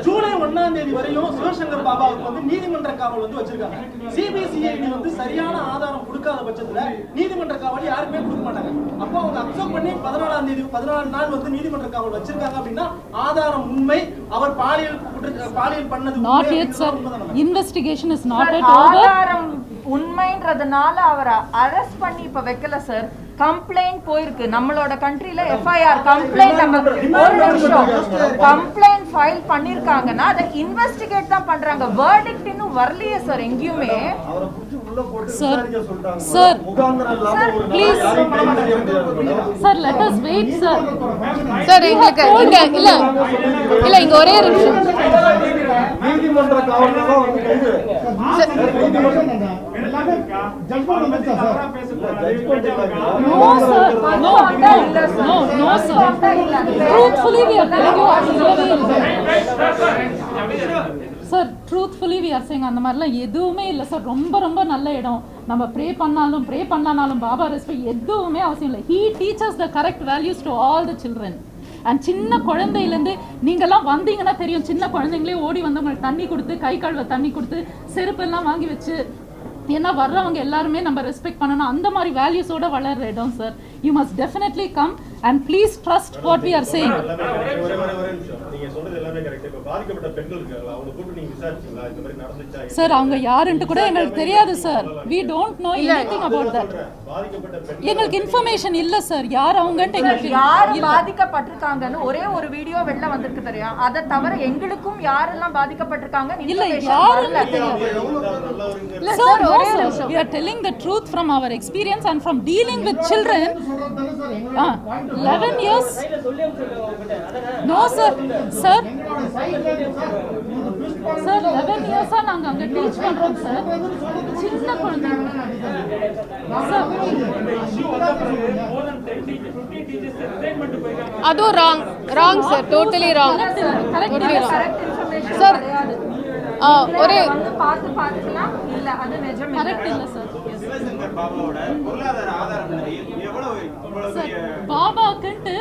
G: July 1ஆம் தேதி வரையும் சிவசங்கர் பாபாவுக்கு வந்து நீதிமன்ற காவல் வந்து வச்சிருக்காங்க. சிபிசிஐடி வந்து சரியான ஆதாரம் கொடுக்காத பட்சத்துல நீதிமன்ற காவல் யாருமே கொடுக்க மாட்டாங்க. அப்போ அவங்க அக்செப்ட் பண்ணி 14ஆம் தேதி 14 நாள் வந்து நீதிமன்ற காவல் வச்சிருக்காங்க அப்படின்னா ஆதாரம் உண்மை, அவர் பாலியல் பண்ணது
F: not yet sir. Investigation is not yet over.
C: ஆதாரம் உண்மைன்றதுனால அவரை அரெஸ்ட் பண்ணி இப்ப வைக்கல சார். கம்ப்ளைண்ட் போயிருக்கு நம்மளோட கண்ட்ரில எஃப்ஐஆர் கம்ப்ளைண்ட் நம்ம ஒரு நிமிஷம் கம்ப்ளைண்ட் ஃபைல் பண்ணிருக்காங்கன்னா அதை இன்வெஸ்டிகேட் தான் பண்றாங்க. வெர்டிக்ட் இன்னும் வரலையே சார் எங்கேயுமே.
D: அவரை புடிச்சு உள்ள போட்டு
F: Sir,
D: விசாரிக்க சொல்றாங்க.
F: sir,
D: முகாந்திரம் இல்லாம ஒரு
F: please.
D: யாரையும் கைது செய்ய முடியாது.
F: Sir, let us wait sir.
B: Sir எங்களுக்கு இங்க இல்ல இங்க ஒரே நிமிஷம்
D: நீதிமன்ற காவல்ல தான் வந்து கைது.
J: ஜட்ஜ்மென்ட் வந்துச்சா சார்?
D: ஜட்ஜ்மென்ட் இல்ல.
F: No sir. No sir. Truthfully we are telling you sir, truthfully we are saying அந்த மாதிரிலாம் எதுவுமே இல்லை சார். ரொம்ப ரொம்ப நல்ல இடம். நம்ம ப்ரே பண்ணாலும் பாபா ரெஸ்பெக்ட் எதுவுமே அவசியம் இல்லை. He teaches the correct values to all the children. And சின்ன குழந்தையிலேருந்து நீங்கள்லாம் வந்தீங்கன்னா தெரியும், சின்ன குழந்தைங்களே ஓடி வந்து உங்களுக்கு தண்ணி கொடுத்து கை கழுவ தண்ணி கொடுத்து செருப்பெல்லாம் வாங்கி வச்சு ஏன்னா வர்றவங்க எல்லாருமே நம்ம ரெஸ்பெக்ட் பண்ணணும். அந்த மாதிரி வேல்யூஸோட வளர்ற இடம் sir. You must definitely come and please trust what we are saying. Sir அவங்க யாருன்ட்டு கூட எங்களுக்கு தெரியாது sir. We don't know anything about that. எங்களுக்கு இன்ஃபர்மேஷன் இல்ல சார் யார் அவங்கன்ட்டு எங்களுக்கு.
C: யார் பாதிக்கப்பட்டிருக்காங்கன்னு ஒரே ஒரு வீடியோ வெளில வந்திருக்கு தெரியும். அதை தவிர எங்களுக்கும் யாரெல்லாம் பாதிக்கப்பட்டிருக்காங்க
F: இல்ல யாருன்னு தெரியாது. Sir, we are telling the truth from our experience and from dealing with children. 11 years.
E: சைடுல சொல்லி அனுப்பிச்சிருக்காங்க உங்ககிட்ட. அதானே?
F: No sir. Sir. Sir 11 years-ஆ நாங்க அங்க டீச் பண்றோம் சார். சின்ன குழந்தைங்க. சார்
B: அதுவும் wrong sir, totally wrong. Sir ஒரே
C: வந்து பார்த்துனா இல்ல அது நிஜம் இல்ல.
F: கரெக்ட் இல்ல சார்.
J: சிவசங்கர் பாபாவோட பொருளாதார ஆதாரம் எவ்வளவு
F: பாபாக்குன்ட்டு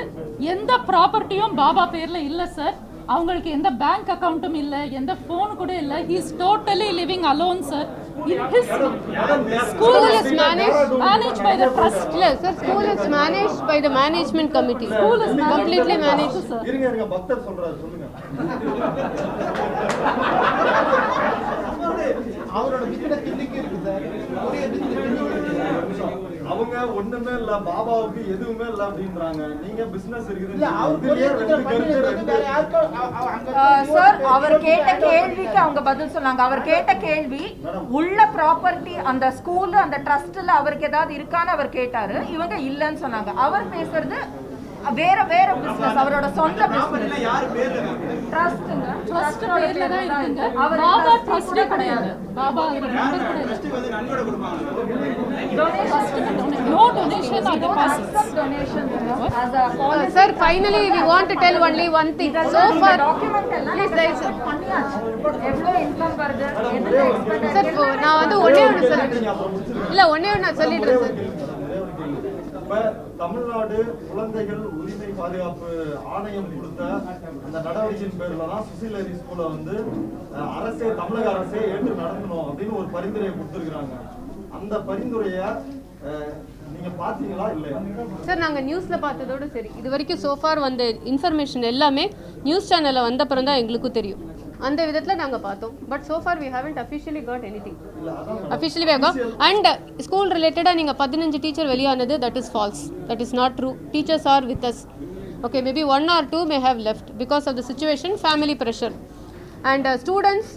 F: எந்த ப்ராப்பர்ட்டியும் பாபா பேர்ல இல்ல சார். அவங்களுக்கு எந்த பேங்க் அக்கவுண்ட்டும் இல்ல, எந்த போன் கூட இல்ல. he is totally living alone sir. In his
B: school is
F: managed by the trust.
B: இல்ல sir, school is managed by the management committee.
F: School is
B: completely managed
F: sir.
D: இருங்க பக்தர் சொல்றாரு, சொல்லுங்க.
I: அவரோட பிசினஸ் இன்னைக்கு இருக்கு சார். ஒரே பிசினஸ்
D: அவங்க ஒண்ணுமே இல்ல, பாபாவுக்கு எதுவுமே இல்ல அப்படின்றாங்க. நீங்க பிசினஸ் இருக்குது.
I: இல்ல அவர் வேற யாருக்கும்
C: சார் அவர் கேட்ட கேள்விக்கு அவங்க பதில் சொன்னாங்க. அவர் கேட்ட கேள்வி உள்ள ப்ராப்பர்ட்டி அந்த ஸ்கூல் அந்த ட்ரஸ்ட்ல அவருக்கு ஏதாவது இருக்கான்னு அவர் கேட்டாரு. இவங்க இல்லன்னு சொன்னாங்க. அவர் பேசுறது வேற பிசினஸ், அவரோட சொந்த பிசினஸ்.
J: யார் பேர்ல இருக்கு?
C: ட்ரஸ்ட்ங்க,
F: ட்ரஸ்ட் பேர்ல தான் இருக்குங்க.
C: அவர்
F: பாபா ட்ரஸ்ட் கிடையாது. பாபா அவர் நம்பர் கிடையாது.
J: ட்ரஸ்ட் வந்து நன்கொடை கொடுப்பாங்க.
F: No donation or deposits.
C: donation as a policy.
B: Sir, finally we want to tell only one thing. So far
C: document எல்லாம்
B: Please, guys.
C: பண்ணியாச்சு. எவ்வளவு இன்கம் வருது, எதுல எக்ஸ்பெண்ட்
B: சார் நான் வந்து ஒண்ணே ஒன்று சொல்லிடுறேன். இல்ல ஒண்ணே ஒன்று நான் சொல்லிடுறேன் சார்.
D: இப்ப தமிழ்நாடு குழந்தைகள் உரிமை பாதுகாப்பு ஆணையம் கொடுத்த அந்த நடவடிக்கையின் பேர்ல தான் சுசில் ஹரி ஸ்கூலை வந்து அரசே, தமிழக அரசே ஏற்று நடத்தணும் அப்படின்னு ஒரு பரிந்துரையை கொடுத்திருக்காங்க. அந்த பரிந்துரைய நீங்க பாத்தீங்களா இல்லையா?
B: சார் நாங்கள் நியூஸில் பார்த்ததோடு சரி, இது வரைக்கும் சோஃபார் வந்த இன்ஃபர்மேஷன் எல்லாமே நியூஸ் சேனலில் வந்த அப்புறம் தான் எங்களுக்கும் தெரியும். அந்த விதத்தில் நாங்கள் பார்த்தோம். But so far we haven't officially got anything. Officially we got and school ரிலேட்டடாக நீங்கள் 15 டீச்சர் வெளியானது, that is false. That is not true. Teachers are with us. Okay, maybe 1 or 2 may have left because of the situation, family pressure. And students,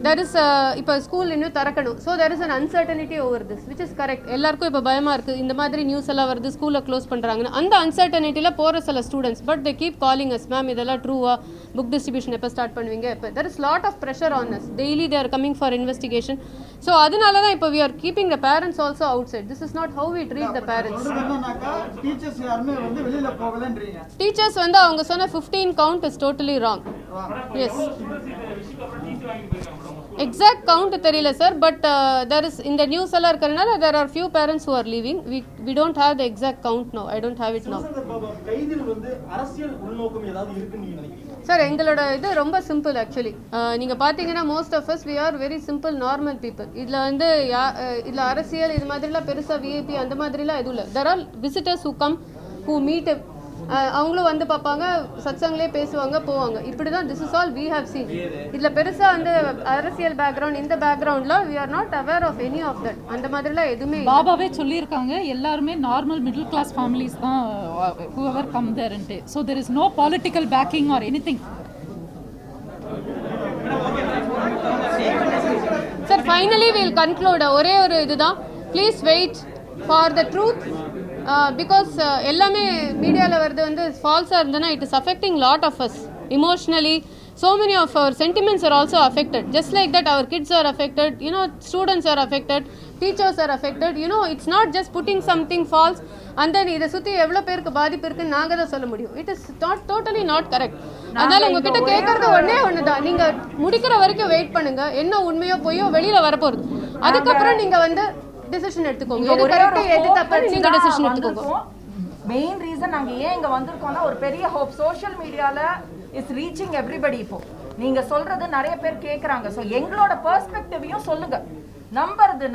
B: there is இப்போ school இன்னும் திறக்கணும். So there is an uncertainty over this, which is correct. எல்லாருக்கும் இப்போ பயமாக இருக்குது, இந்த மாதிரி news எல்லாம் வருது, ஸ்கூலை க்ளோஸ் பண்ணுறாங்கன்னு. அந்த அன்சர்டனிட்டியில் போகிற சில students, but they keep calling us, ma'am இதெல்லாம் ட்ரூவா, புக் டிஸ்ட்ரிபியூஷன் எப்போ ஸ்டார்ட் பண்ணுவீங்க, எப்போ. there is lot of pressure on us. daily they are coming for investigation. So அதனால தான் இப்போ we are keeping the parents also outside. this is not how we treat the parents.
K: என்னன்னாக்கா teachers யாருமே வந்து வெளியில போகலன்றீங்க.
B: Teachers வந்து அவங்க சொன்ன 15 count is totally wrong. yes, exact count தெரியல சார். பட் there is இந்த நியூஸ் எல்லாம் இருக்கிறதுனால there are few parents who are leaving. we don't have the exact count now. I don't have it now.
G: கைதில் வந்து அரசியல் உள்நோக்கம் ஏதாவது இருக்குன்னு நீங்க நினைக்கிறீங்க?
B: சார் எங்களோட இது ரொம்ப சிம்பிள் ஆக்சுவலி. நீங்கள் பார்த்தீங்கன்னா most of us we are very simple normal people. இதில் வந்து இதில் அரசியல் இது மாதிரிலாம் பெருசாக விஐபி அந்த மாதிரிலாம் எதுவும் இல்லை. There are visitors who come, who meet. அவங்களும் வந்து பார்ப்பாங்க, சத்சங்லே பேசுவாங்க, போவாங்க. இப்படி தான் this is all we have seen. இதில் பெருசாக வந்து அரசியல் பேக்ரவுண்ட், இந்த பேக்ரவுண்டில் we are not aware of any of that. அந்த மாதிரிலாம் எதுவுமே.
F: பாபாவே சொல்லியிருக்காங்க எல்லாருமே நார்மல் மிடில் கிளாஸ் ஃபேமிலிஸ் தான் whoever come there and so there is no political backing or anything.
B: Sir, finally we will conclude. ஒரே ஒரு இதுதான், please wait for the truth. Because எல்லாமே மீடியாவில் வருது வந்து ஃபால்ஸாக இருந்ததுன்னா it is affecting lot of us emotionally. So many of our sentiments are also affected. Just like that our kids are affected, students are affected, teachers are affected. It's not just putting something false and then இதை சுற்றி எவ்வளோ பேருக்கு பாதிப்பு இருக்குன்னு நாங்கள் தான் சொல்ல முடியும். It is not totally not correct. அதனால் உங்ககிட்ட கேட்கறது ஒன்று தான், நீங்கள் முடிக்கிற வரைக்கும் வெயிட் பண்ணுங்க. என்ன உண்மையோ பொய்யோ வெளியில் வரப்போகுது, அதுக்கப்புறம் நீங்கள் வந்து டிசிஷன் எடுத்துக்கோங்க. எது கரெக்ட் எது தப்பு நீங்கள் டிசிஷன் எடுத்துக்கோங்க.
C: மெயின் ரீசன் நாங்க ஏன் இங்க வந்திருக்கோம்னா ஒரு பெரிய ஹோப். சோஷியல் மீடியால இஸ் ரீச்சிங் எவ்ரிபடி. இப்போ நீங்க சொல்றது நிறைய பேர் கேக்குறாங்க. ஸோ எங்களோட பெர்ஸ்பெக்டிவையும் சொல்லுங்க.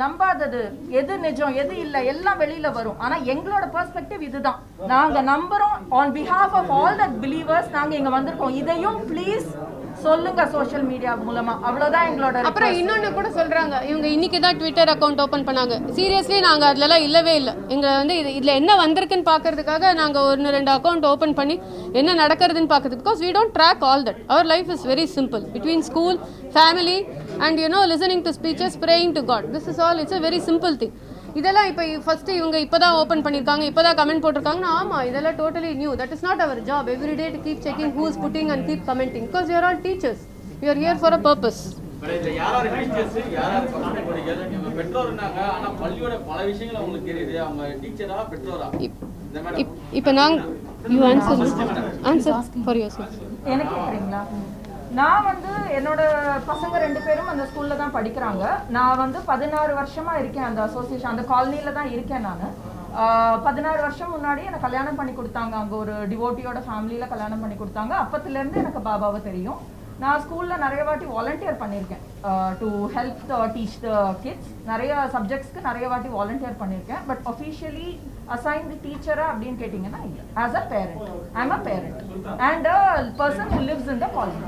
C: நம்பாதது எது நிஜம் எது இல்லை எல்லாம் வெளியில வரும். ஆனா எங்களோட பெர்ஸ்பெக்டிவ் இதுதான். நாங்க நம்புறோம். On behalf of all the believers நாங்க இங்க வந்திருக்கோம். இதையும் ப்ளீஸ் சொல்லுங்க சோஷியல் மீடியா மூலமா. அவ்வளவுதான் எங்களோட.
B: அப்புறம் இன்னொன்னு கூட சொல்றாங்க, இவங்க இன்னைக்கு தான் ட்விட்டர் அக்கௌண்ட் ஓபன் பண்ணாங்க. சீரியஸ்லி நாங்க அதுலலாம் இல்லவே இல்லை. எங்க வந்து இதுல என்ன வந்திருக்குன்னு பாக்குறதுக்காக நாங்க 1-2 அக்கௌண்ட் ஓபன் பண்ணி என்ன நடக்கிறதுன்னு பாக்குறது. Because we don't track all that. Our life is very simple between school, family and listening to speeches, praying to God. This is all. It's a very simple thing. இதெல்லாம் இப்போ first இவங்க இப்போ தான் open பண்ணியிருக்காங்க, இப்போ தான் comment போட்டிருக்காங்கன்னா ஆமாம் இதெல்லாம் totally new. That is not our job every day to keep checking who is putting and keep commenting because you are all teachers, you are here for a purpose.
A: யாராரு teachers யாராரு பசங்க படிக்கிறது இவங்க பெற்றோர்னாங்க. ஆனா பள்ளியோட பல விஷயங்கள் அவங்களுக்கு தெரியுது. அவங்க டீச்சரா பெற்றோரா?
B: இப்போ நாங்கள் you answer for your self.
C: எனக்கு கேட்குறீங்களா? நான் வந்து என்னோட பசங்க 2 பேரும் அந்த ஸ்கூல்ல தான் படிக்கிறாங்க. நான் வந்து 16 வருஷமா இருக்கேன் அந்த அசோசியேஷன், அந்த காலனியில தான் இருக்கேன் நான். 16 வருஷம் முன்னாடி எனக்கு கல்யாணம் பண்ணி கொடுத்தாங்க. அங்கே ஒரு டிவோட்டியோட ஃபேமிலியில் கல்யாணம் பண்ணி கொடுத்தாங்க. அப்பத்துலேருந்து எனக்கு பாபாவை தெரியும். நான் ஸ்கூலில் நிறைய வாட்டி வாலண்டியர் பண்ணியிருக்கேன் to help teach the kids. நிறைய சப்ஜெக்ட்ஸ்க்கு நிறைய வாட்டி வாலண்டியர் பண்ணியிருக்கேன். பட் ஒஃபிஷியலி அசைன்டு டீச்சரா அப்படின்னு கேட்டிங்கன்னா இல்லை. As a parent, I am a parent and a person who lives in the colony.